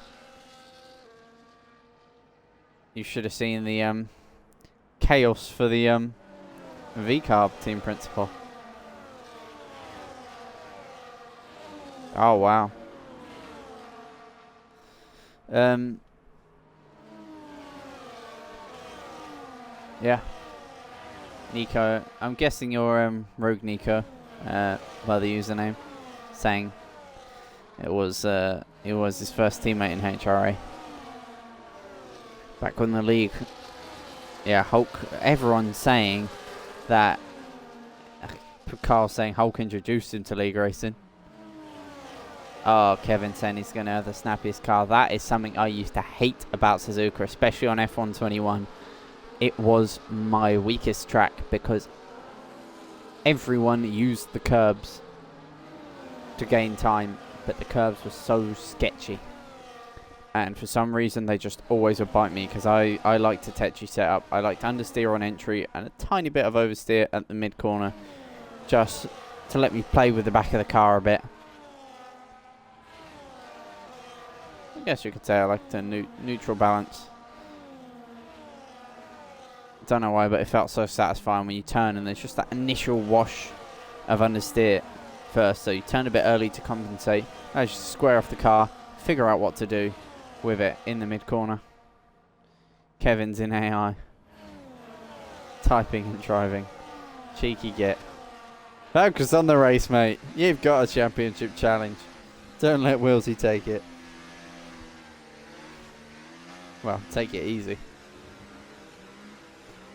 Speaker 1: You should have seen the chaos for the V-Carb team principal. Oh, wow. Yeah. Nico, I'm guessing you're Rogue Nico by the username, saying it was his first teammate in HRA. Back when the league, yeah, Hulk. Everyone's saying that. Carl saying Hulk introduced him to league racing. Oh, Kevin saying he's going to have the snappiest car. That is something I used to hate about Suzuka, especially on F121. It was my weakest track because everyone used the curbs to gain time, but the curves were so sketchy. And for some reason, they just always would bite me because I like to tetchy setup. I like to understeer on entry and a tiny bit of oversteer at the mid-corner just to let me play with the back of the car a bit. I guess you could say I like the neutral balance. Don't know why, but it felt so satisfying when you turn and there's just that initial wash of understeer. first, so you turn a bit early to compensate. As you square off the car, figure out what to do with it in the mid-corner. Kevin's in AI. Typing and driving. Cheeky git. Focus on the race, mate. You've got a championship challenge. Don't let Wilsey take it. Well, take it easy.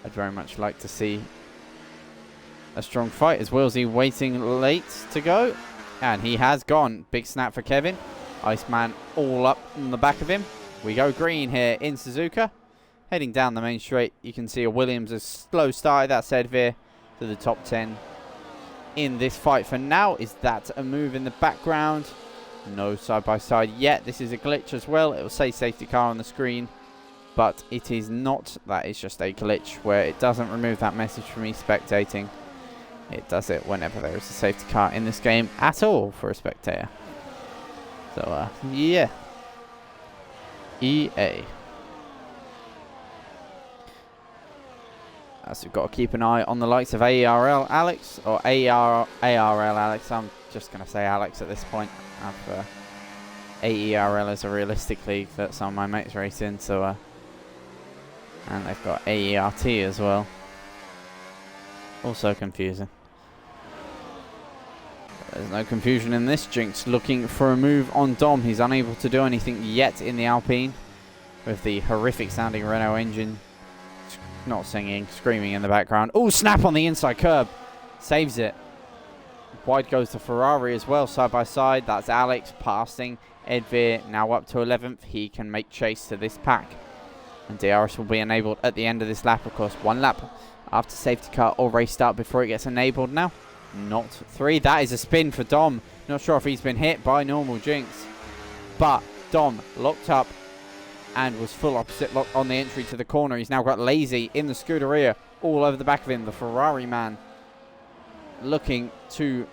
Speaker 1: I'd very much like to see a strong fight as Wilsey waiting late to go. And he has gone. Big snap for Kevin. Iceman all up on the back of him. We go green here in Suzuka. Heading down the main straight, you can see a Williams a slow start. That said, Veer to the top 10 in this fight for now. Is that a move in the background? No side-by-side yet. This is a glitch as well. It will say safety car on the screen, but it is not. That is just a glitch where it doesn't remove that message for me spectating. It does it whenever there is a safety car in this game at all for a spectator. So, yeah. EA. So we've got to keep an eye on the likes of ARL Alex, or ARL Alex. I'm just going to say Alex at this point. AERL is a realistic league that some of my mates race in, so and they've got AERT as well. Also confusing. There's no confusion in this. Jinx looking for a move on Dom. He's unable to do anything yet in the Alpine with the horrific sounding Renault engine. Not singing, screaming in the background. Oh, snap on the inside curb. Saves it. Wide goes to Ferrari as well, side by side. That's Alex passing Ed Veer, now up to 11th. He can make chase to this pack. And DRS will be enabled at the end of this lap, of course. 1 lap after safety car or race start before it gets enabled now. Not 3. That is a spin for Dom. Not sure if he's been hit by normal Jinx. But Dom locked up and was full opposite lock on the entry to the corner. He's now got Lazy in the Scuderia all over the back of him. The Ferrari man looking to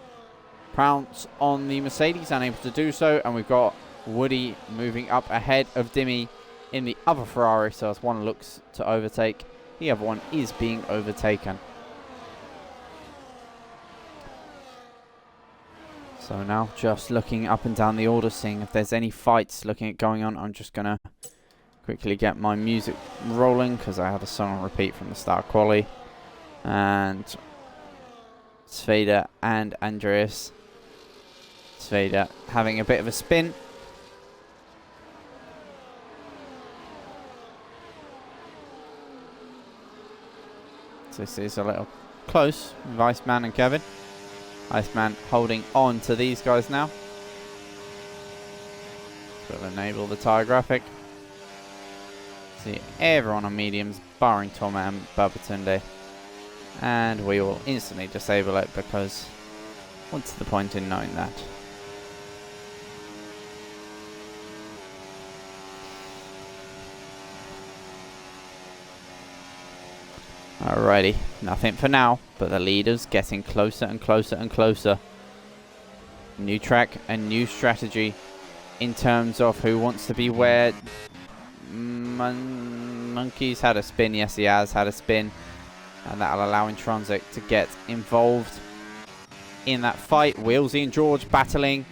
Speaker 1: pounce on the Mercedes, unable to do so. And we've got Woody moving up ahead of Dimmy in the other Ferrari. So as one looks to overtake, the other one is being overtaken. So now just looking up and down the order, seeing if there's any fights looking at going on. I'm just going to quickly get my music rolling because I had a song on repeat from the start quali. And Sveda and Andreas. Sveda having a bit of a spin. So this is a little close with Iceman and Kevin. Iceman holding on to these guys now. We'll enable the tyre graphic. See everyone on mediums, barring Tom and Babatunde. And we will instantly disable it because what's the point in knowing that? Alrighty, nothing for now, but the leader's getting closer and closer and closer. New track and new strategy in terms of who wants to be where. Monkey's had a spin, yes he has had a spin, and that'll allow Intronsic to get involved in that fight. Wheelsy and George battling.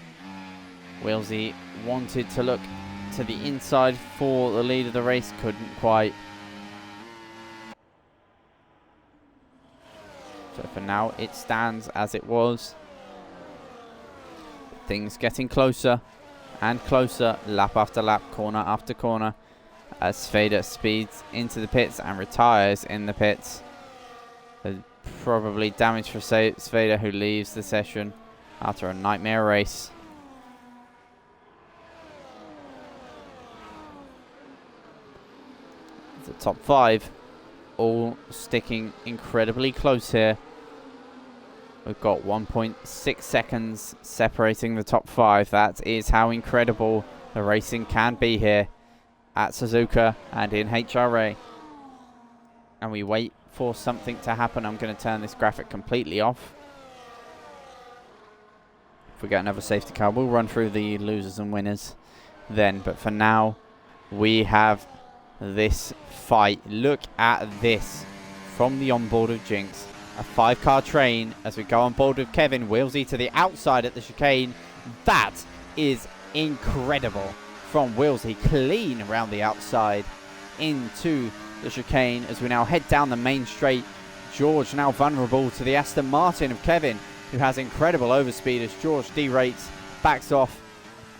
Speaker 1: Wheelsy wanted to look to the inside for the lead of the race, couldn't quite. So for now, it stands as it was. Things getting closer and closer, lap after lap, corner after corner, as Sveda speeds into the pits and retires in the pits. So probably damage for Sveda, who leaves the session after a nightmare race. The top 5 all sticking incredibly close here. We've got 1.6 seconds separating the top 5. That is how incredible the racing can be here at Suzuka and in HRA. And we wait for something to happen. I'm going to turn this graphic completely off. If we get another safety car, we'll run through the losers and winners then. But for now, we have this fight. Look at this from the onboard of Jinx. A 5-car train as we go on board with Kevin. Wilsey to the outside at the chicane. That is incredible from Wilsey. Clean around the outside into the chicane as we now head down the main straight. George now vulnerable to the Aston Martin of Kevin, who has incredible overspeed as George derates, backs off,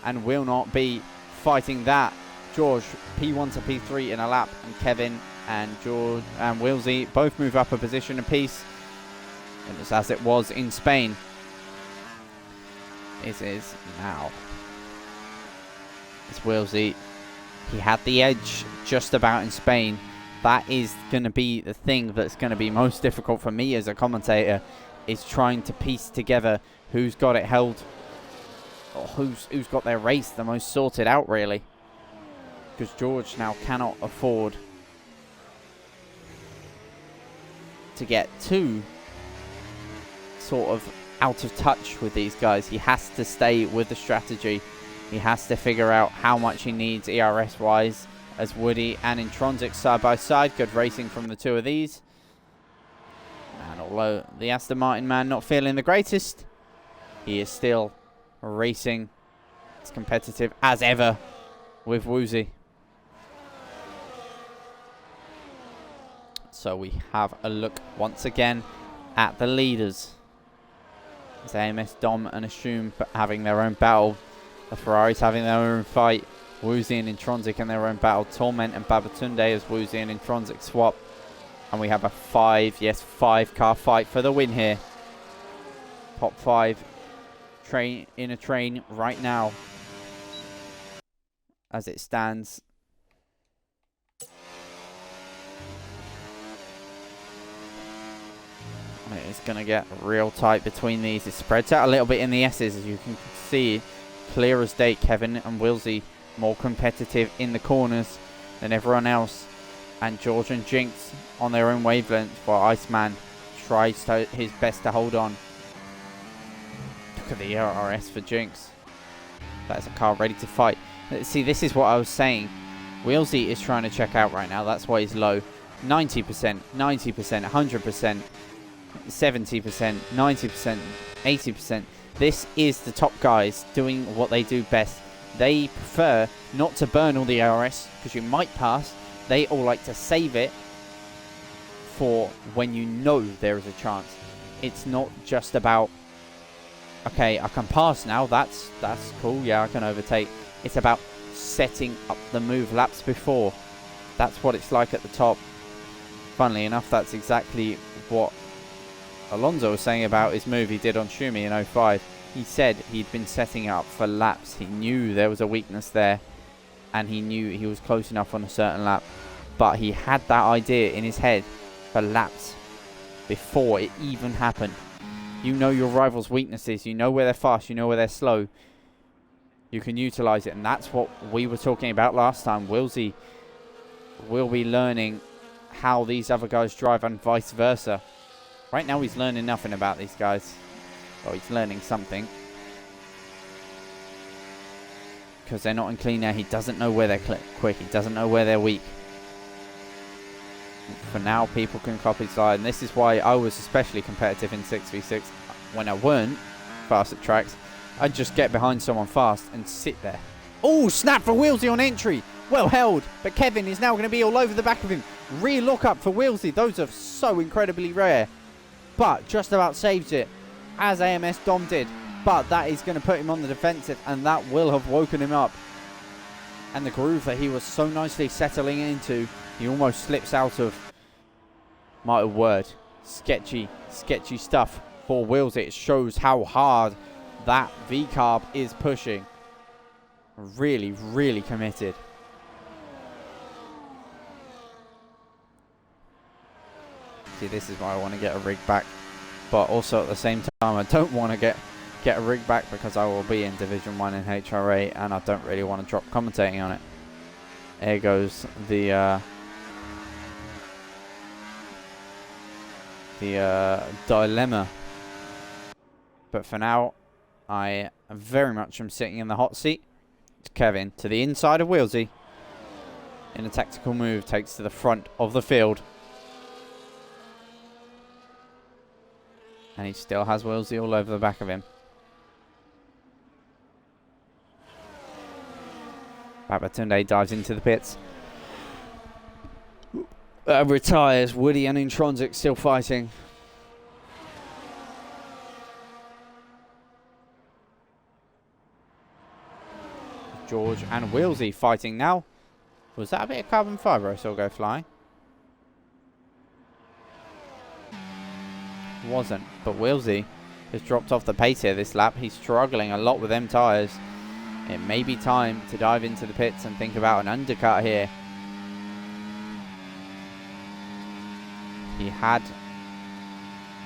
Speaker 1: and will not be fighting that. George P1 to P3 in a lap, and Kevin and George and Wilsey both move up a position apiece. And it's as it was in Spain. It is now. It's Wilsey. He had the edge just about in Spain. That is going to be the thing that's going to be most difficult for me as a commentator, is trying to piece together who's got it held, or who's got their race the most sorted out, really. Because George now cannot afford to get too sort of out of touch with these guys. He has to stay with the strategy. He has to figure out how much he needs ERS wise, as Woody and Intronsic side by side. Good racing from the two of these. And although the Aston Martin man not feeling the greatest, he is still racing as competitive as ever with Woozy. So we have a look once again at the leaders. It's AMS, Dom and Assume having their own battle. The Ferraris having their own fight. Woozy and Intronsic in their own battle. Torment and Babatunde as Woozy and Intronsic swap. And we have a 5-car fight for the win here. Top 5 train in a train right now as it stands. It's going to get real tight between these. It spreads out a little bit in the S's, as you can see. Clear as day, Kevin and Wilsey more competitive in the corners than everyone else. And George and Jinx on their own wavelength, while Iceman tries his best to hold on. Look at the RS for Jinx. That's a car ready to fight. See, this is what I was saying. Wilsey is trying to check out right now. That's why he's low. 90%, 90%, 100%. 70%, 90%, 80%. This is the top guys doing what they do best. They prefer not to burn all the ARS because you might pass. They all like to save it for when you know there is a chance. It's not just about, okay, I can pass now. That's cool. Yeah, I can overtake. It's about setting up the move laps before. That's what it's like at the top. Funnily enough, that's exactly what Alonso was saying about his move he did on Schumi in 05. He said he'd been setting up for laps. He knew there was a weakness there, and he knew he was close enough on a certain lap. But he had that idea in his head for laps before it even happened. You know your rival's weaknesses. You know where they're fast. You know where they're slow. You can utilize it, and that's what we were talking about last time. Wilsey will be learning how these other guys drive and vice versa. Right now he's learning nothing about these guys. Well, he's learning something. Because they're not in clean air. He doesn't know where they're quick. He doesn't know where they're weak. For now, people can copy slide. And this is why I was especially competitive in 6v6. When I weren't fast at tracks, I'd just get behind someone fast and sit there. Oh, snap for Wilsey on entry. Well held. But Kevin is now going to be all over the back of him. Rear lock up for Wilsey. Those are so incredibly rare. But just about saves it, as AMS Dom did. But that is going to put him on the defensive, and that will have woken him up. And the groove that he was so nicely settling into, he almost slips out of. My word, sketchy stuff for Wilsey. It shows how hard that V-carb is pushing. Really, really committed. See, this is why I want to get a rig back, but also at the same time I don't want to get a rig back because I will be in Division 1 in HRA and I don't really want to drop commentating on it. There goes the dilemma. But for now, I very much am sitting in the hot seat. It's Kevin to the inside of Wilsey. In a tactical move, takes to the front of the field. And he still has Wilsey all over the back of him. Babatunde dives into the pits. Retires. Woody and Intronsic still fighting. George and Wilsey fighting now. Was that a bit of carbon fibre I saw go flying? Wasn't, but Wilsey has dropped off the pace here this lap. He's struggling a lot with them tyres. It may be time to dive into the pits and think about an undercut here. He had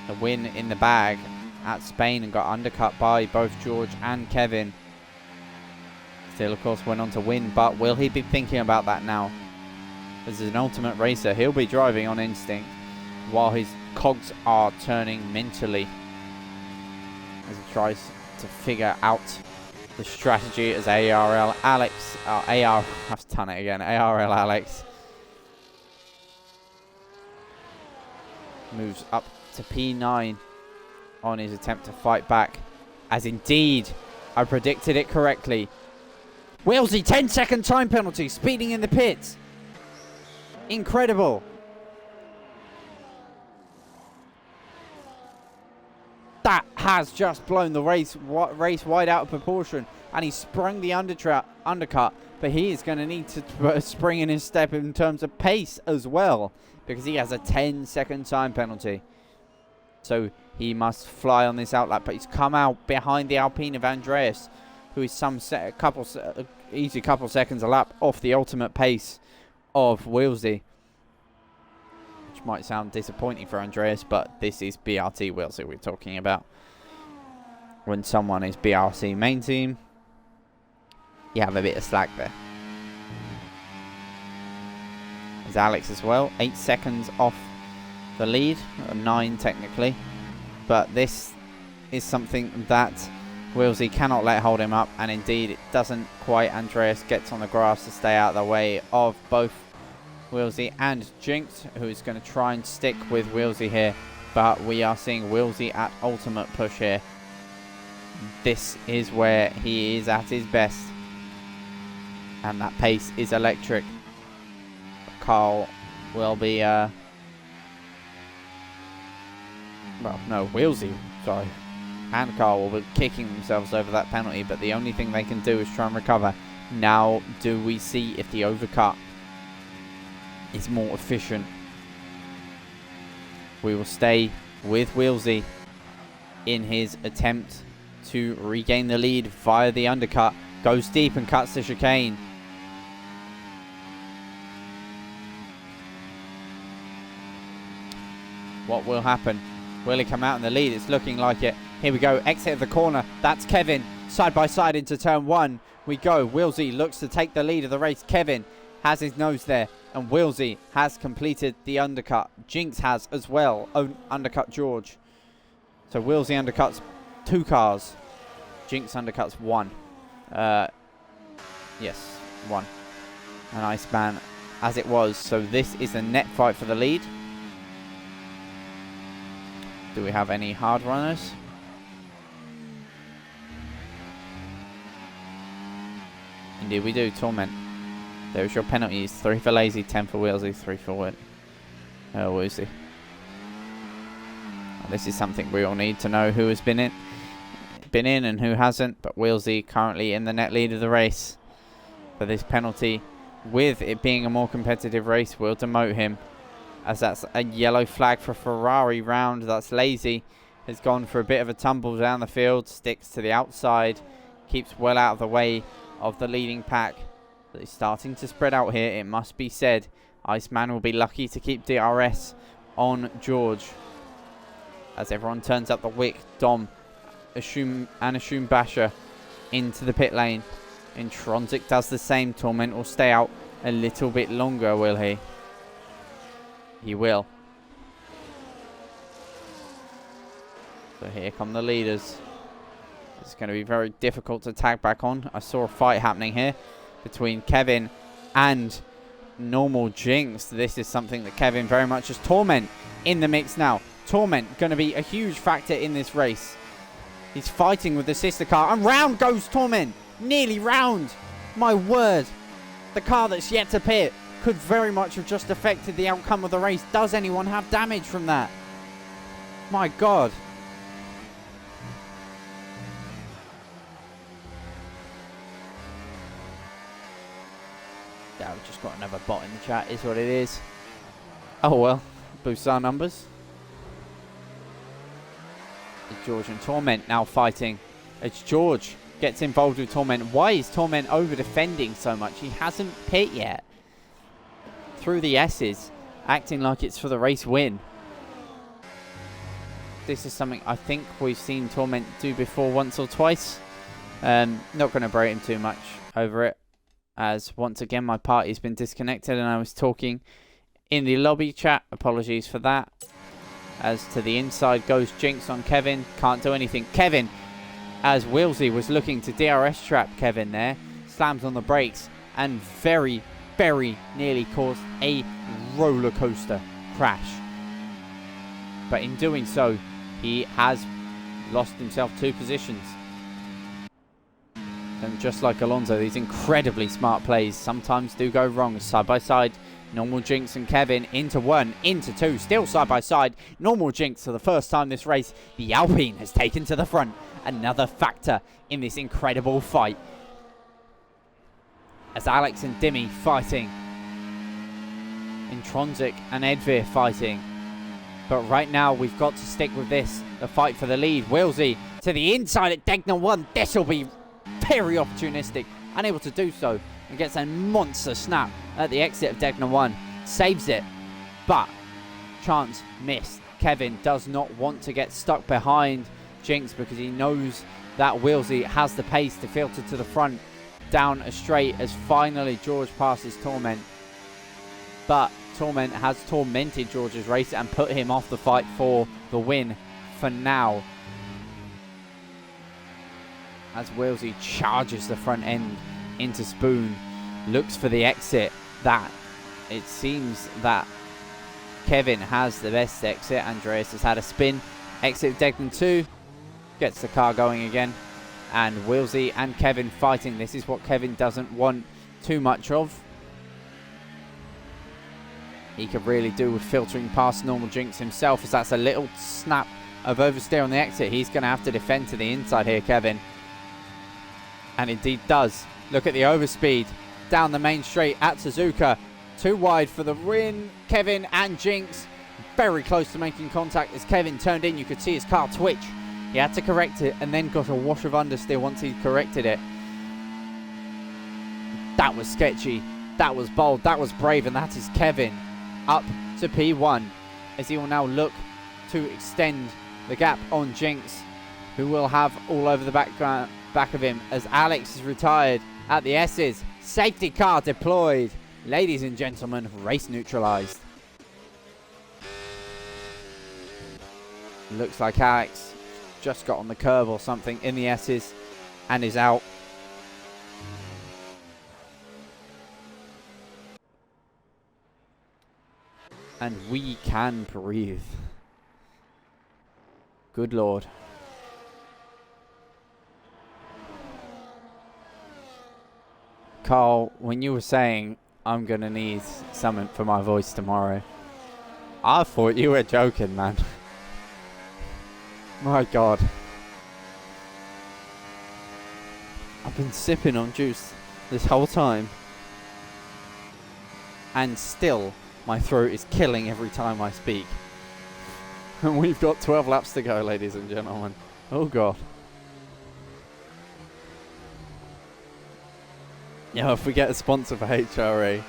Speaker 1: a win in the bag at Spain and got undercut by both George and Kevin. Still, of course, went on to win, but will he be thinking about that now? As an ultimate racer, he'll be driving on instinct while his cogs are turning mentally as he tries to figure out the strategy as ARL Alex, I've done it again, ARL Alex moves up to P9 on his attempt to fight back, as indeed I predicted it correctly. Wilsey, 10-second time penalty, speeding in the pits. Incredible. That has just blown the race wide out of proportion, and he sprung the undercut, but he is going to need to spring in his step in terms of pace as well, because he has a 10-second time penalty. So he must fly on this outlap, but he's come out behind the Alpine of Andreas, who is easy couple seconds a lap off the ultimate pace of Wilsey. Which might sound disappointing for Andreas, but this is BRT Wilsey we're talking about. When someone is BRC main team, you have a bit of slack there. There's Alex as well, 8 seconds off the lead, 9 technically. But this is something that Wilsey cannot let hold him up, and indeed it doesn't quite. Andreas gets on the grass to stay out of the way of both Wilsey and Jinx, who's going to try and stick with Wilsey here, but we are seeing Wilsey at ultimate push here. This is where he is at his best, and that pace is electric. Carl will be Wilsey, sorry, and Carl will be kicking themselves over that penalty, but the only thing they can do is try and recover. Now do we see if the overcut is more efficient? We will stay with Wilsey in his attempt to regain the lead via the undercut. Goes deep and cuts the chicane. What will happen? Will he come out in the lead? It's looking like it. Here we go. Exit of the corner. That's Kevin. Side by side into turn 1. We go. Wilsey looks to take the lead of the race. Kevin has his nose there, and Wilsey has completed the undercut. Jinx has as well undercut George. So Wilsey undercuts 2 cars. Jinx undercuts 1. Yes, 1. An Iceman as it was. So this is a net fight for the lead. Do we have any hard runners? Indeed we do. Torment. There's your penalties. 3 for Lazy, 10 for Wilsey, 3 for Woozy. This is something we all need to know, who has been in and who hasn't. But Wilsey currently in the net lead of the race for this penalty. With it being a more competitive race, we'll demote him, as that's a yellow flag for Ferrari round. That's Lazy. Has gone for a bit of a tumble down the field. Sticks to the outside. Keeps well out of the way of the leading pack. But it's starting to spread out here, it must be said. Iceman will be lucky to keep DRS on George, as everyone turns up the wick. Dom Assume Basher into the pit lane. Intronsic does the same. Torment will stay out a little bit longer, will he? He will. So here come the leaders. It's going to be very difficult to tag back on. I saw a fight happening here between Kevin and normal Jinx. This is something that Kevin very much has. Torment in the mix now. Torment going to be a huge factor in this race. He's fighting with the sister car, and round goes Torment. Nearly round. My word. The car that's yet to pit could very much have just affected the outcome of the race. Does anyone have damage from that? My God. Yeah, we've just got another bot in the chat, is what it is. Oh well, boosts our numbers. George and Torment now fighting. It's George gets involved with Torment. Why is Torment over defending so much? He hasn't pit yet. Through the S's, acting like it's for the race win. This is something I think we've seen Torment do before once or twice. Not going to berate him too much over it, as once again my party's been disconnected and I was talking in the lobby chat. Apologies for that. As to the inside goes Jinx on Kevin. Can't do anything. Kevin, as Wilsey was looking to DRS trap Kevin there, slams on the brakes and very, very nearly caused a roller coaster crash. But in doing so, he has lost himself 2 positions. And just like Alonso, these incredibly smart plays sometimes do go wrong. Side by side, normal Jinx and Kevin into 1, into 2, still side by side. Normal Jinx for the first time this race. The Alpine has taken to the front. Another factor in this incredible fight. As Alex and Dimmy fighting. Intronsic and Edvir fighting. But right now we've got to stick with this. The fight for the lead. Wilsey to the inside at Degner 1. This will be very opportunistic. Unable to do so. And gets a monster snap at the exit of Degner 1. Saves it. But chance missed. Kevin does not want to get stuck behind Jinx because he knows that Wilsey has the pace to filter to the front down a straight as finally George passes Torment. But Torment has tormented George's race and put him off the fight for the win for now. As Wilsey charges the front end into Spoon, looks for the exit. That it seems that Kevin has the best exit. Andreas has had a spin. Exit Degnan 2 gets the car going again, and Wilsey and Kevin fighting. This is what Kevin doesn't want too much of. He could really do with filtering past normal Jinx himself, as that's a little snap of oversteer on the exit. He's going to have to defend to the inside here, Kevin. And indeed does. Look at the overspeed down the main straight at Suzuka. Too wide for the win. Kevin and Jinx very close to making contact as Kevin turned in. You could see his car twitch. He had to correct it and then got a wash of understeer once he corrected it. That was sketchy. That was bold. That was brave. And that is Kevin up to P1 as he will now look to extend the gap on Jinx, who will have all over the back of him as Alex is retired at the S's. Safety car deployed. Ladies and gentlemen, race neutralized. Looks like Alex just got on the curb or something in the S's and is out. And we can breathe. Good Lord. Carl, when you were saying I'm going to need something for my voice tomorrow, I thought you were joking, man. My God. I've been sipping on juice this whole time. And still, my throat is killing every time I speak. And we've got 12 laps to go, ladies and gentlemen. Oh, God. Yeah, if we get a sponsor for HRA,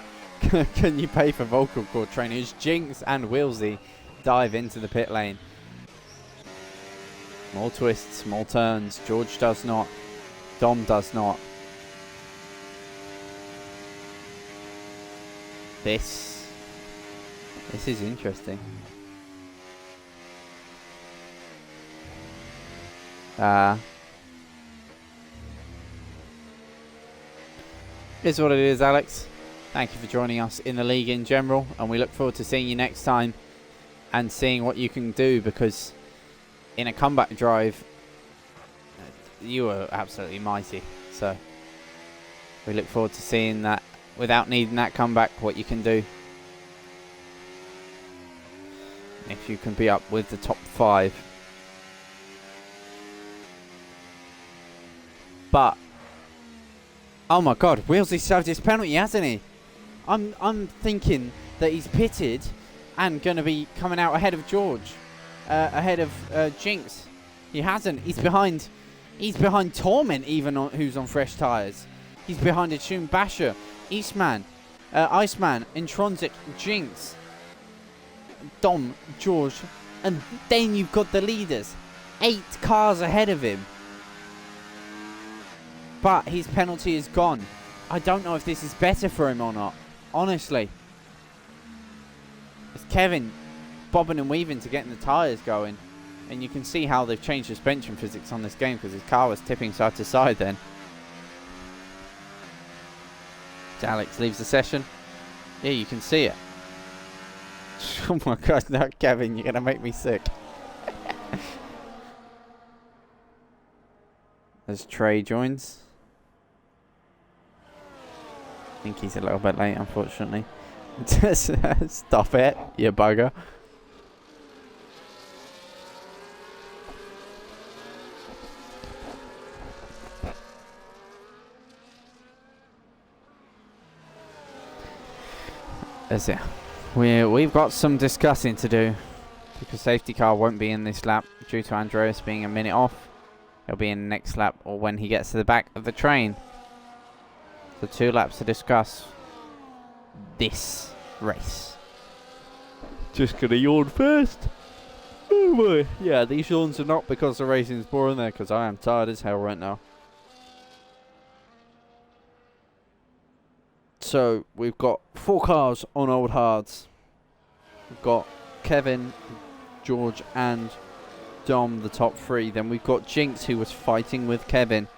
Speaker 1: can you pay for vocal cord trainers? Jinx and Wilsey dive into the pit lane. More twists, more turns. George does not. Dom does not. This is interesting. Is what it is, Alex. Thank you for joining us in the league in general, and we look forward to seeing you next time and seeing what you can do, because in a comeback drive, you were absolutely mighty. So we look forward to seeing that without needing that comeback, what you can do. If you can be up with the top 5. But oh my God, Wheelsy served his penalty, hasn't he? I'm thinking that he's pitted and going to be coming out ahead of George, ahead of Jinx. He hasn't. He's behind Torment, even who's on fresh tyres. He's behind Atune Basher, Eastman, Iceman, Intronsic, Jinx, Dom, George, and then you've got the leaders 8 cars ahead of him. But his penalty is gone. I don't know if this is better for him or not, honestly. It's Kevin bobbing and weaving to getting the tyres going. And you can see how they've changed suspension physics on this game, because his car was tipping side to side then. Alex leaves the session. Yeah, you can see it. Oh my God, no, Kevin, you're going to make me sick. As Trey joins. I think he's a little bit late, unfortunately. Stop it, you bugger. That's it. We've got some discussing to do, because safety car won't be in this lap due to Andreas being a minute off. He'll be in the next lap or when he gets to the back of the train. So 2 laps to discuss this race. Just gonna yawn first. Oh boy. Yeah, these yawns are not because the racing's boring there, because I am tired as hell right now. So we've got 4 cars on old hards. We've got Kevin, George and Dom, the top 3. Then we've got Jinx, who was fighting with Kevin.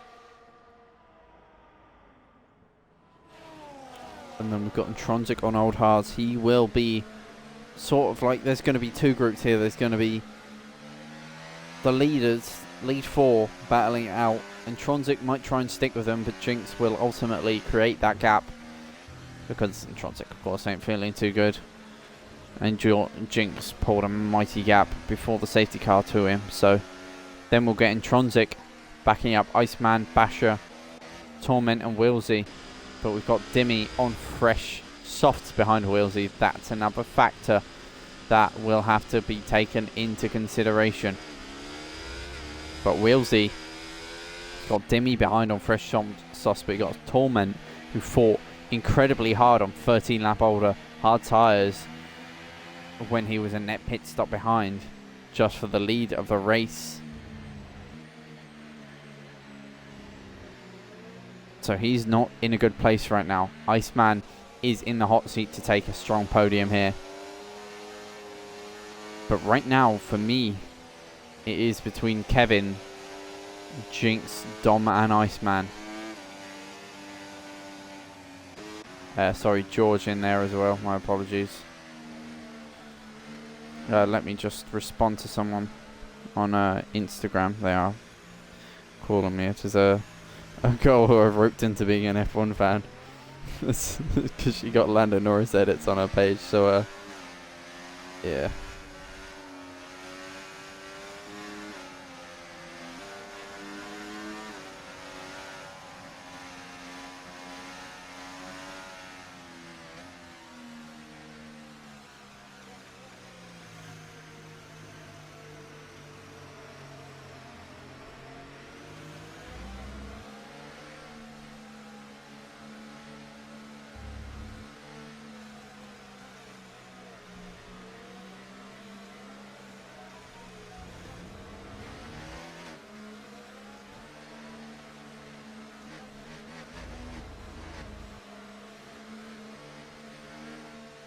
Speaker 1: And then we've got Intronsic on old hards. He will be sort of like, there's going to be 2 groups here. There's going to be the leaders, lead 4, battling it out. Intronsic might try and stick with them, but Jinx will ultimately create that gap, because Intronsic, of course, ain't feeling too good. And Jinx pulled a mighty gap before the safety car to him. So then we'll get Intronsic backing up Iceman, Basher, Torment and Wheelsy. But we've got Dimmy on fresh softs behind Wheelsy. That's another factor that will have to be taken into consideration. But Wheelsy got Dimmy behind on fresh softs, but he got Torment, who fought incredibly hard on 13 lap older hard tyres when he was a net pit stop behind, just for the lead of the race. So he's not in a good place right now. Iceman is in the hot seat to take a strong podium here. But right now, for me, it is between Kevin, Jinx, Dom and Iceman. Sorry, George in there as well. My apologies. Let me just respond to someone on Instagram. They are calling me. It is a girl who I've roped into being an F1 fan. Because she got Lando Norris edits on her page. So, yeah.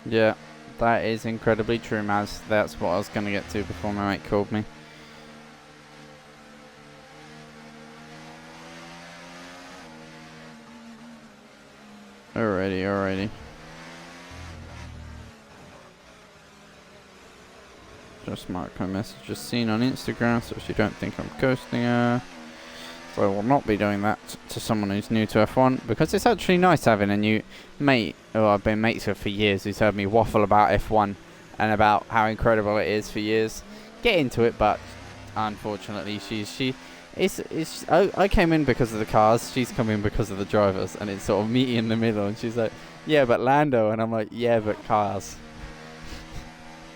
Speaker 1: Yeah, that is incredibly true, Maz. That's what I was going to get to before my mate called me. Alrighty. Just mark her message as seen on Instagram so she don't think I'm ghosting her. So I will not be doing that to someone who's new to F1 because it's actually nice having a new mate who I've been mates with for years who's heard me waffle about F1 and about how incredible it is for years. Get into it, but unfortunately I came in because of the cars, she's come in because of the drivers, and it's sort of meeting in the middle, and she's like, yeah, but Lando, and I'm like, yeah, but cars.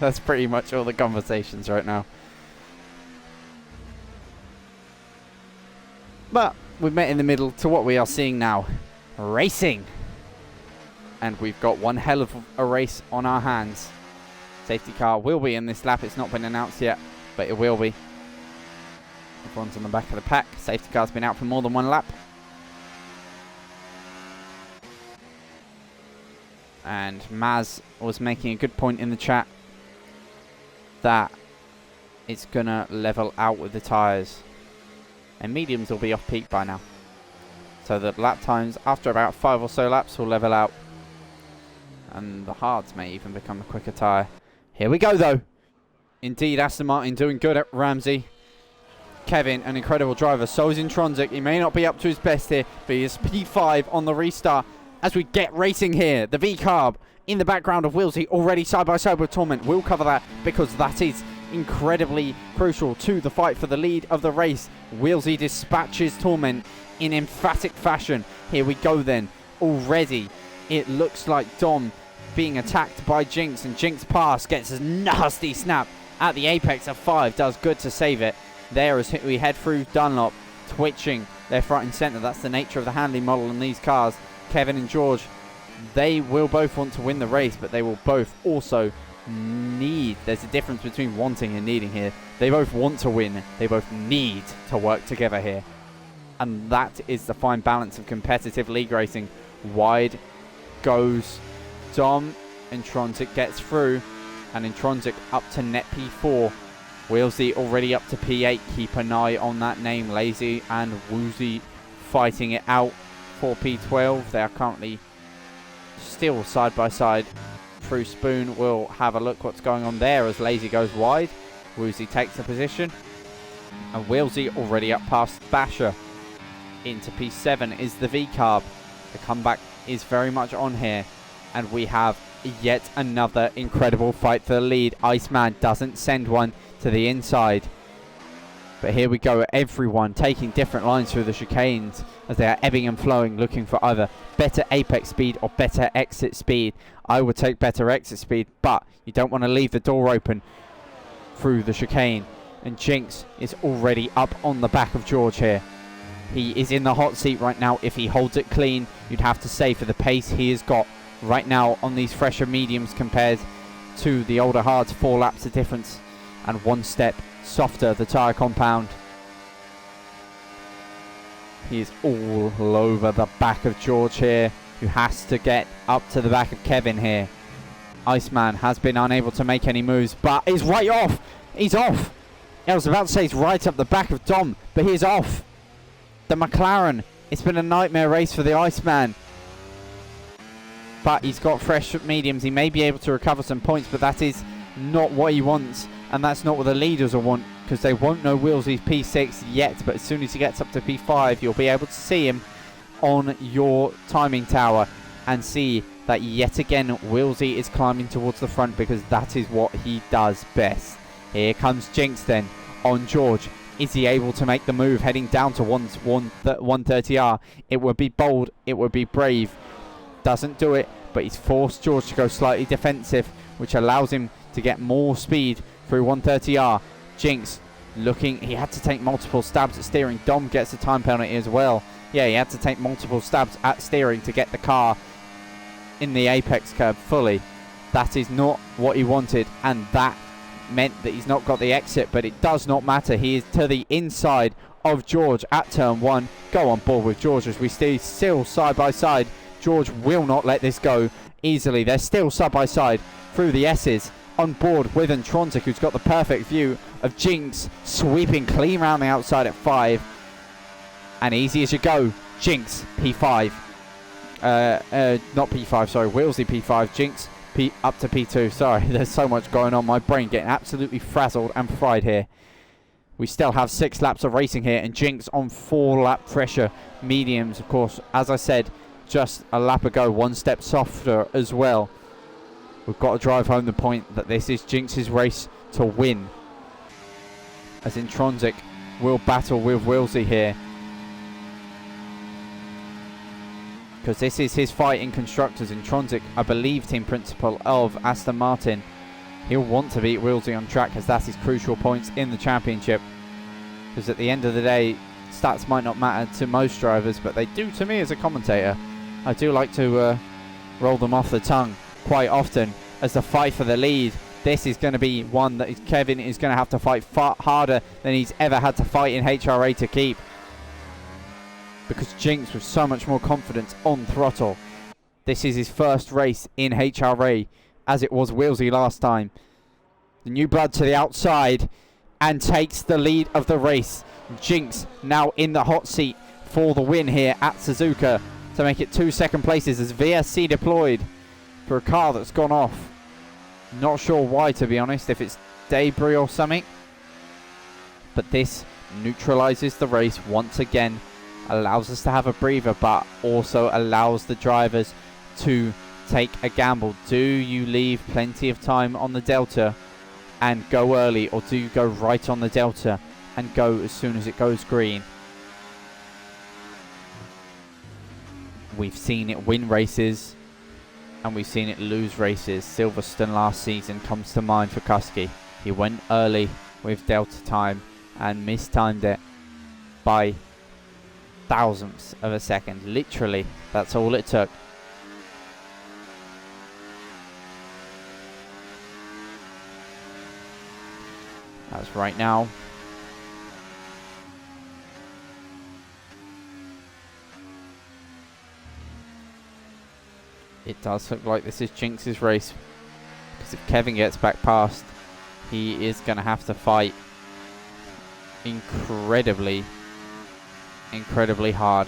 Speaker 1: That's pretty much all the conversations right now. But we've met in the middle to what we are seeing now. Racing. And we've got one hell of a race on our hands. Safety car will be in this lap. It's not been announced yet, but it will be. Everyone's on the back of the pack. Safety car's been out for more than one lap. And Maz was making a good point in the chat that it's going to level out with the tyres. And mediums will be off peak by now. So the lap times after about 5 or so laps will level out. And the hards may even become a quicker tyre. Here we go though. Indeed, Aston Martin doing good at Ramsey. Kevin, an incredible driver. So is Intronsic. He may not be up to his best here, but he is P5 on the restart as we get racing here. The V-Carb in the background of Wilsey already side by side with Torment. We'll cover that because that is incredibly crucial to the fight for the lead of the race. Wilsey dispatches Torment in emphatic fashion. Here we go then. Already it looks like Dom being attacked by Jinx, and Jinx pass gets a nasty snap at the apex of 5. Does good to save it there as we head through Dunlop, twitching their front and centre. That's the nature of the handling model in these cars. Kevin and George, they will both want to win the race, but they will both also need, there's a difference between wanting and needing here. They both want to win, they both need to work together here, and that is the fine balance of competitive league racing. Wide goes Dom. Intronsic gets through, and Intronsic up to net P4. Wilsey already up to P8. Keep an eye on that name. Lazy and Woozy fighting it out for P12. They are currently still side by side through Spoon. We'll have a look what's going on there as Lazy goes wide. Woozy takes the position, and Wilsey already up past Basher. Into P7 is the V-Carb. The comeback is very much on here, and we have yet another incredible fight for the lead. Iceman doesn't send one to the inside, but here we go. Everyone taking different lines through the chicanes as they are ebbing and flowing, looking for either better apex speed or better exit speed. I would take better exit speed, but you don't want to leave the door open through the chicane. And Jinx is already up on the back of George here. He is in the hot seat right now. If he holds it clean, you'd have to say, for the pace he has got right now on these fresher mediums compared to the older hards, 4 laps of difference and 1 step softer the tyre compound. He is all over the back of George here, who has to get up to the back of Kevin here. Iceman has been unable to make any moves, but is right off. He's off. I was about to say he's right up the back of Dom, but he's off. The McLaren, it's been a nightmare race for the Iceman. But he's got fresh mediums. He may be able to recover some points, but that is not what he wants. And that's not what the leaders will want, because they won't know Wilsey's P6 yet. But as soon as he gets up to P5, you'll be able to see him on your timing tower and see that yet again Wilsey is climbing towards the front, because that is what he does best. Here comes Jinx then on George. Is he able to make the move heading down to 130R? It would be bold, it would be brave. Doesn't do it, but he's forced George to go slightly defensive, which allows him to get more speed through 130R. Jinx looking, he had to take multiple stabs at steering. Dom gets a time penalty as well. Yeah, he had to take multiple stabs at steering to get the car in the apex curve fully. That is not what he wanted, and that meant that he's not got the exit, but it does not matter. He is to the inside of George at turn 1. Go on board with George as we stay still side by side. George will not let this go easily. They're still side by side through the S's, on board with Intronsic, who's got the perfect view of Jinx sweeping clean round the outside at 5. And easy as you go, Jinx P5. Not P5, sorry, Wilsey P5, Jinx up to P2. Sorry, there's so much going on. My brain getting absolutely frazzled and fried here. We still have 6 laps of racing here, and Jinx on 4 lap pressure. Mediums, of course, as I said, just a lap ago, 1 step softer as well. We've got to drive home the point that this is Jinx's race to win. As Intronsic will battle with Wilsey here. Because this is his fight in Constructors. Intronsic, I believe, team principal of Aston Martin. He'll want to beat Wilsey on track, as that's his crucial points in the championship. Because at the end of the day, stats might not matter to most drivers, but they do to me as a commentator. I do like to roll them off the tongue quite often, as the fight for the lead. This is going to be one that Kevin is going to have to fight far harder than he's ever had to fight in HRA to keep. Because Jinx with so much more confidence on throttle. This is his first race in HRA, as it was Wilsey last time. The new blood to the outside and takes the lead of the race. Jinx now in the hot seat for the win here at Suzuka to make it 2 second places as VSC deployed for a car that's gone off. Not sure why, to be honest, if it's debris or something. But this neutralizes the race once again. Allows us to have a breather, but also allows the drivers to take a gamble. Do you leave plenty of time on the Delta and go early, or do you go right on the Delta and go as soon as it goes green? We've seen it win races and we've seen it lose races. Silverstone last season comes to mind for Kuski. He went early with Delta time and mistimed it by thousandths of a second. Literally, that's all it took. That's right now. It does look like this is Jinx's race, because if Kevin gets back past, he is going to have to fight incredibly hard.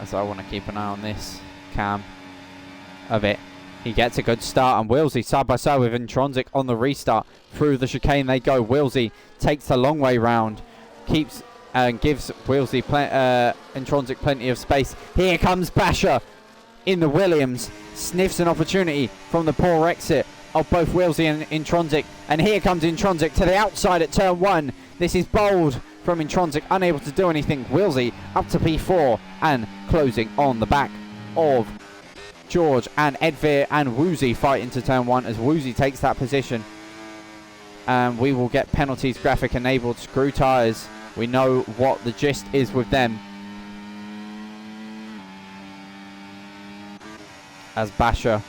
Speaker 1: As I want to keep an eye on this cam of it. He gets a good start, and Wilsey side by side with Intronsic on the restart. Through the chicane they go. Wilsey takes the long way round, keeps and gives Wilsey Intronsic plenty of space. Here comes Basher in the Williams, sniffs an opportunity from the poor exit of both Wilsey and Intronsic, and here comes Intronsic to the outside at turn 1. This is bold from Intronsic, unable to do anything. Wilsey up to P4 and closing on the back of George, and Edveer and Woozy fight into turn 1 as Woozy takes that position. And we will get penalties graphic enabled. Screw tyres. We know what the gist is with them. As Basher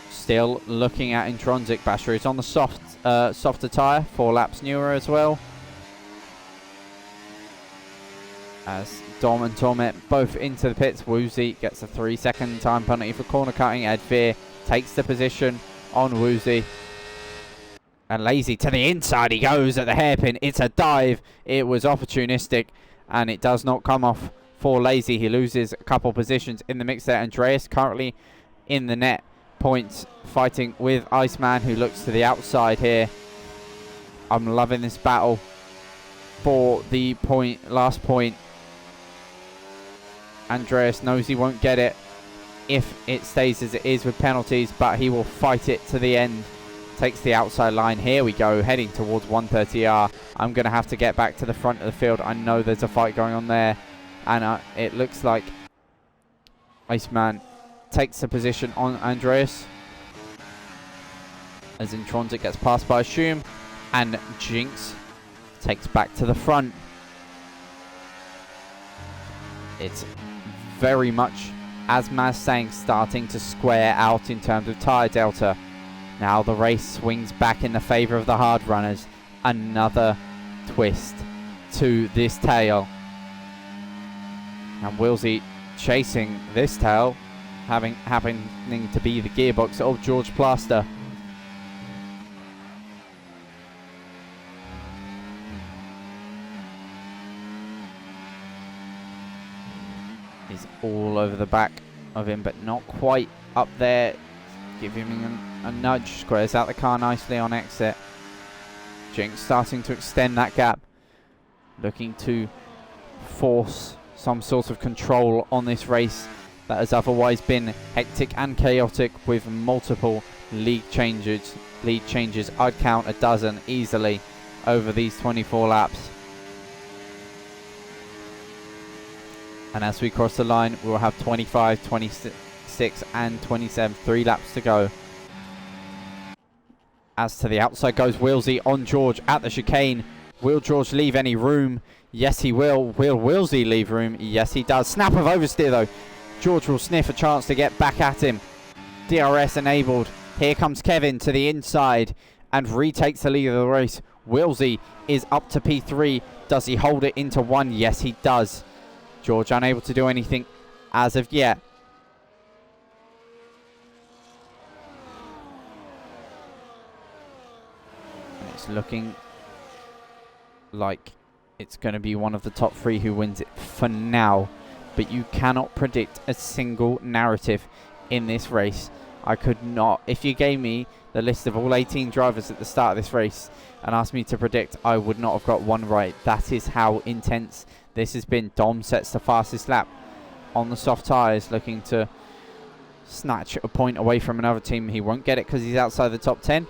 Speaker 1: still looking at Intronsic. Basher is on the softer tyre, 4 laps newer as well. As Dom and Torment both into the pits. Woozy gets a 3 second time penalty for corner cutting. Edveer takes the position on Woozy. And Lazy to the inside he goes at the hairpin. It's a dive. It was opportunistic and it does not come off for Lazy. He loses a couple positions in the mix there. Andreas currently in the net points, fighting with Iceman, who looks to the outside here. I'm loving this battle for the last point. Andreas knows he won't get it if it stays as it is with penalties, but he will fight it to the end. Takes the outside line. Here we go, heading towards 130R. I'm going to have to get back to the front of the field. I know there's a fight going on there, and it looks like Iceman takes the position on Andreas as Intronsic gets passed by Schum, and Jinx takes back to the front. It's very much, as Maz saying, starting to square out in terms of tyre delta. Now the race swings back in the favour of the hard runners. Another twist to this tail. And Wilsey chasing this tail, happening to be the gearbox of George Plaster. is all over the back of him, but not quite up there. Give him a nudge. Squares out the car nicely on exit. Jinx starting to extend that gap, looking to force some sort of control on this race that has otherwise been hectic and chaotic with multiple lead changes. I'd count a dozen easily over these 24 laps. And as we cross the line, we'll have 25, 26 and 27, 3 laps to go. As to the outside goes Willsey on George at the chicane. Will George leave any room? Yes, he will. Will Willsey leave room? Yes, he does. Snap of oversteer, though. George will sniff a chance to get back at him. DRS enabled. Here comes Kevin to the inside and retakes the lead of the race. Willsey is up to P3. Does he hold it into 1? Yes, he does. George unable to do anything as of yet. And it's looking like it's going to be one of the top 3 who wins it for now. But you cannot predict a single narrative in this race. I could not. If you gave me the list of all 18 drivers at the start of this race and asked me to predict, I would not have got one right. That is how intense this has been. Dom sets the fastest lap on the soft tyres, looking to snatch a point away from another team. He won't get it because he's outside the top 10,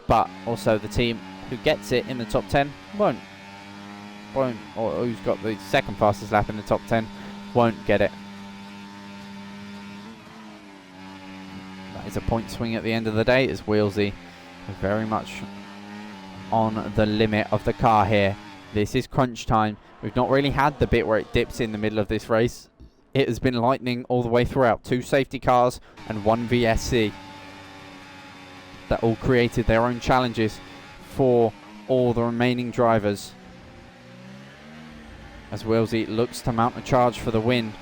Speaker 1: but also the team who gets it in the top 10 won't, or who's got the second fastest lap in the top 10 won't get it. That is a point swing at the end of the day, as Willsey very much on the limit of the car here. This is crunch time. We've not really had the bit where it dips in the middle of this race. It has been lightning all the way throughout. 2 safety cars and 1 VSC that all created their own challenges for all the remaining drivers. As Willsey looks to mount a charge for the win.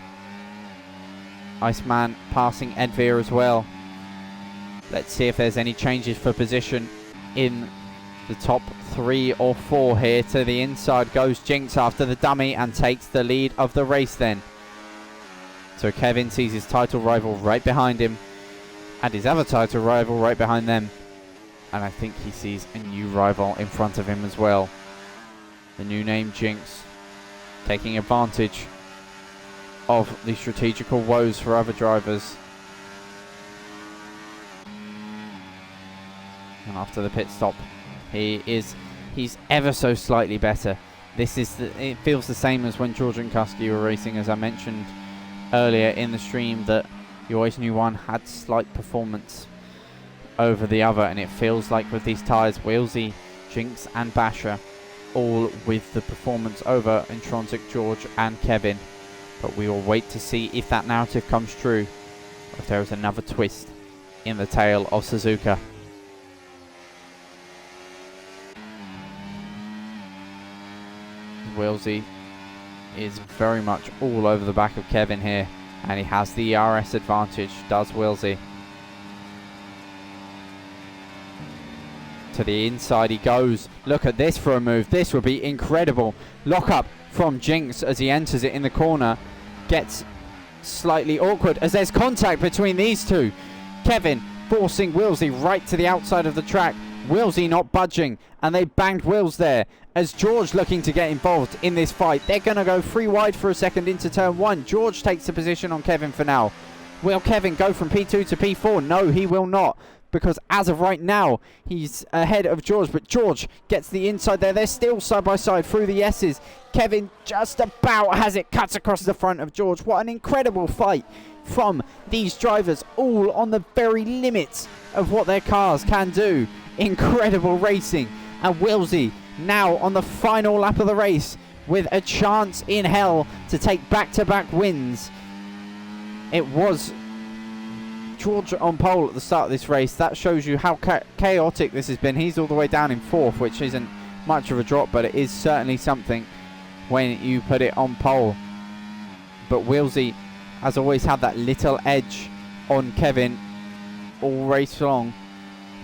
Speaker 1: Iceman passing Edveer as well. Let's see if there's any changes for position in the top 3 or 4 here. To the inside goes Jinx after the dummy and takes the lead of the race then. So Kevin sees his title rival right behind him and his other title rival right behind them. And I think he sees a new rival in front of him as well. The new name Jinx, taking advantage of the strategical woes for other drivers. And after the pit stop, he's ever so slightly better. It feels the same as when George and Kuski were racing, as I mentioned earlier in the stream, that you always knew one had slight performance over the other, and it feels like with these tyres, Willsey, Jinx and Basher all with the performance over Intronsic, George and Kevin. But we will wait to see if that narrative comes true, or if there is another twist in the tale of Suzuka. Willsey is very much all over the back of Kevin here, and he has the ERS advantage, does Willsey. To the inside he goes. Look at this for a move. This would be incredible. Lock up from Jinx as he enters it in the corner. Gets slightly awkward as there's contact between these two. Kevin forcing Willsey right to the outside of the track. Willsey not budging, and they banged Wills there. As George looking to get involved in this fight. They're going to go 3 wide for a second into turn 1. George takes the position on Kevin for now. Will Kevin go from P2 to P4? No, he will not, because as of right now, he's ahead of George, but George gets the inside there. They're still side by side through the S's. Kevin just about has it, cuts across the front of George. What an incredible fight from these drivers, all on the very limits of what their cars can do. Incredible racing. And Willsey now on the final lap of the race with a chance in hell to take back-to-back wins. It was George on pole at the start of this race. That shows you how chaotic this has been. He's all the way down in 4th, which isn't much of a drop, but it is certainly something when you put it on pole. But Willsey has always had that little edge on Kevin all race long,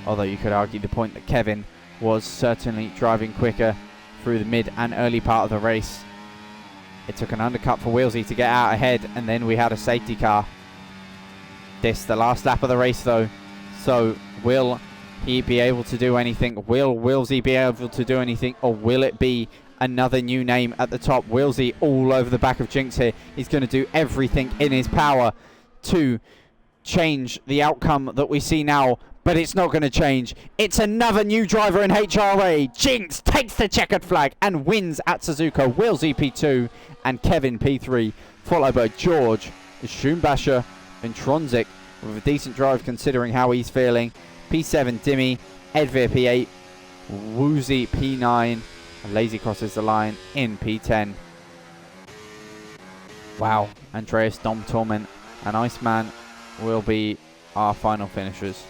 Speaker 1: although you could argue the point that Kevin was certainly driving quicker through the mid and early part of the race. It took an undercut for Wheelsy to get out ahead, and then we had a safety car. This the last lap of the race though, so will he be able to do anything? Will Wheelsy be able to do anything, or will it be another new name at the top? Wheelsy all over the back of Jinx here. He's going to do everything in his power to change the outcome that we see now, but it's not going to change. It's another new driver in HRA. Jinx takes the checkered flag and wins at Suzuka. Wheelsy P2 and Kevin P3, followed by George Schumbacher and Tronzik with a decent drive considering how he's feeling. P7 Dimmy, Edvir P8, Woozy P9, and Lazy crosses the line in P10. Wow, Andreas Dom Torment and Iceman will be our final finishers.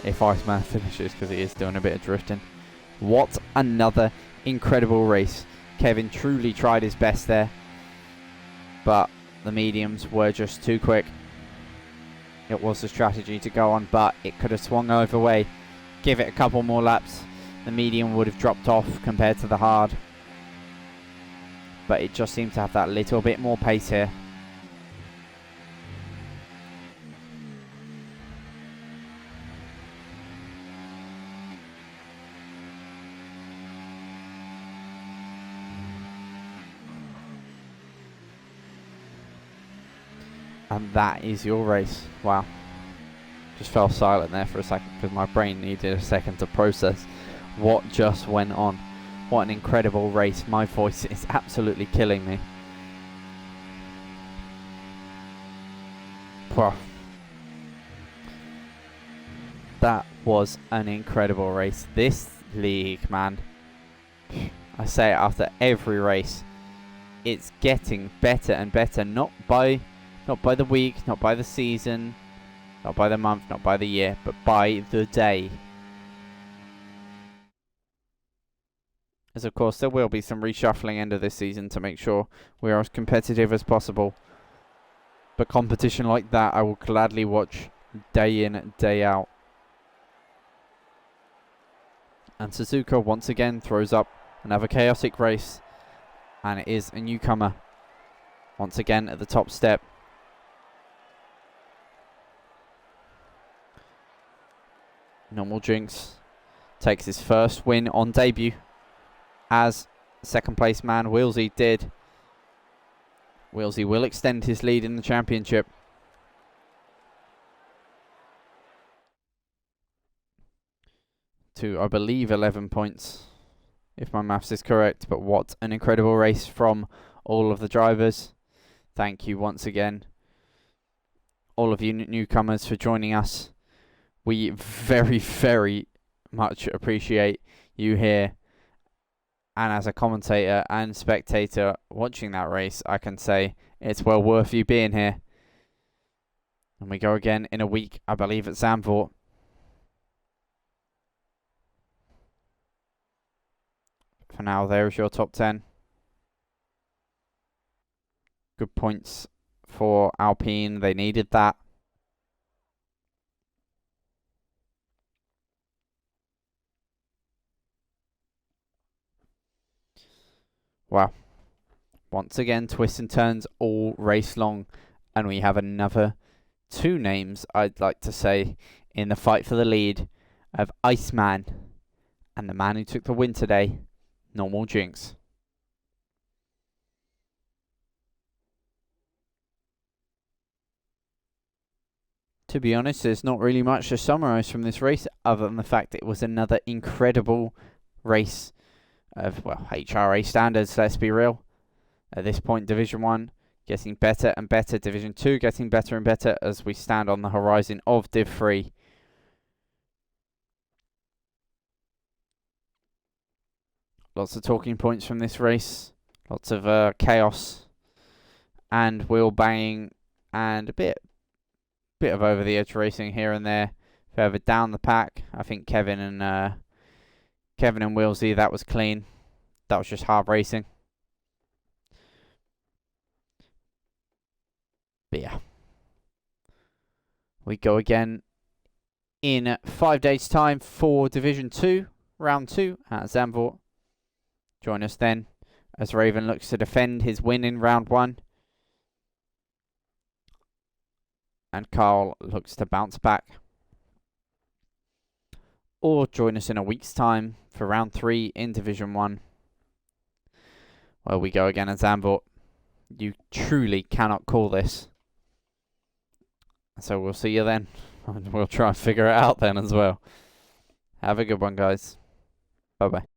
Speaker 1: If Iceman finishes, because he is doing a bit of drifting. What another incredible race. Kevin truly tried his best there, but the mediums were just too quick. It was the strategy to go on, but it could have swung over way. Give it a couple more laps, the medium would have dropped off compared to the hard. But it just seemed to have that little bit more pace here. And that is your race. Wow. Just fell silent there for a second because my brain needed a second to process what just went on. What an incredible race. My voice is absolutely killing me. Wow. That was an incredible race. This league, man. I say it after every race. It's getting better and better. Not by the week, not by the season, not by the month, not by the year, but by the day. As of course there will be some reshuffling end of this season to make sure we are as competitive as possible. But competition like that I will gladly watch day in, day out. And Suzuka once again throws up another chaotic race. And it is a newcomer once again at the top step. Normal Jinx takes his first win on debut as second place man. Wheelsy did. Wheelsy will extend his lead in the championship. To, I believe, 11 points, if my maths is correct. But what an incredible race from all of the drivers. Thank you once again, all of you newcomers, for joining us. We very, very much appreciate you here. And as a commentator and spectator watching that race, I can say it's well worth you being here. And we go again in a week, I believe, at Zandvoort. For now, there's your top 10. Good points for Alpine. They needed that. Wow. Once again, twists and turns all race long. And we have another two names, I'd like to say, in the fight for the lead of Iceman and the man who took the win today, Normal Jinx. To be honest, there's not really much to summarise from this race other than the fact it was another incredible race of, well, HRA standards, let's be real. At this point, Division 1 getting better and better. Division 2 getting better and better as we stand on the horizon of Div 3. Lots of talking points from this race. Lots of chaos and wheel banging and a bit of over the edge racing here and there. Further down the pack, I think Kevin and Wheelsy, that was clean. That was just hard racing. But yeah, we go again in 5 days' time for Division 2, Round 2 at Zandvoort. Join us then. as Raven looks to defend his win in round 1. And Carl looks to bounce back. Or join us in a week's time for round 3 in Division 1. Where we go again as Zambot. You truly cannot call this. So we'll see you then. We'll try and figure it out then as well. Have a good one, guys. Bye-bye.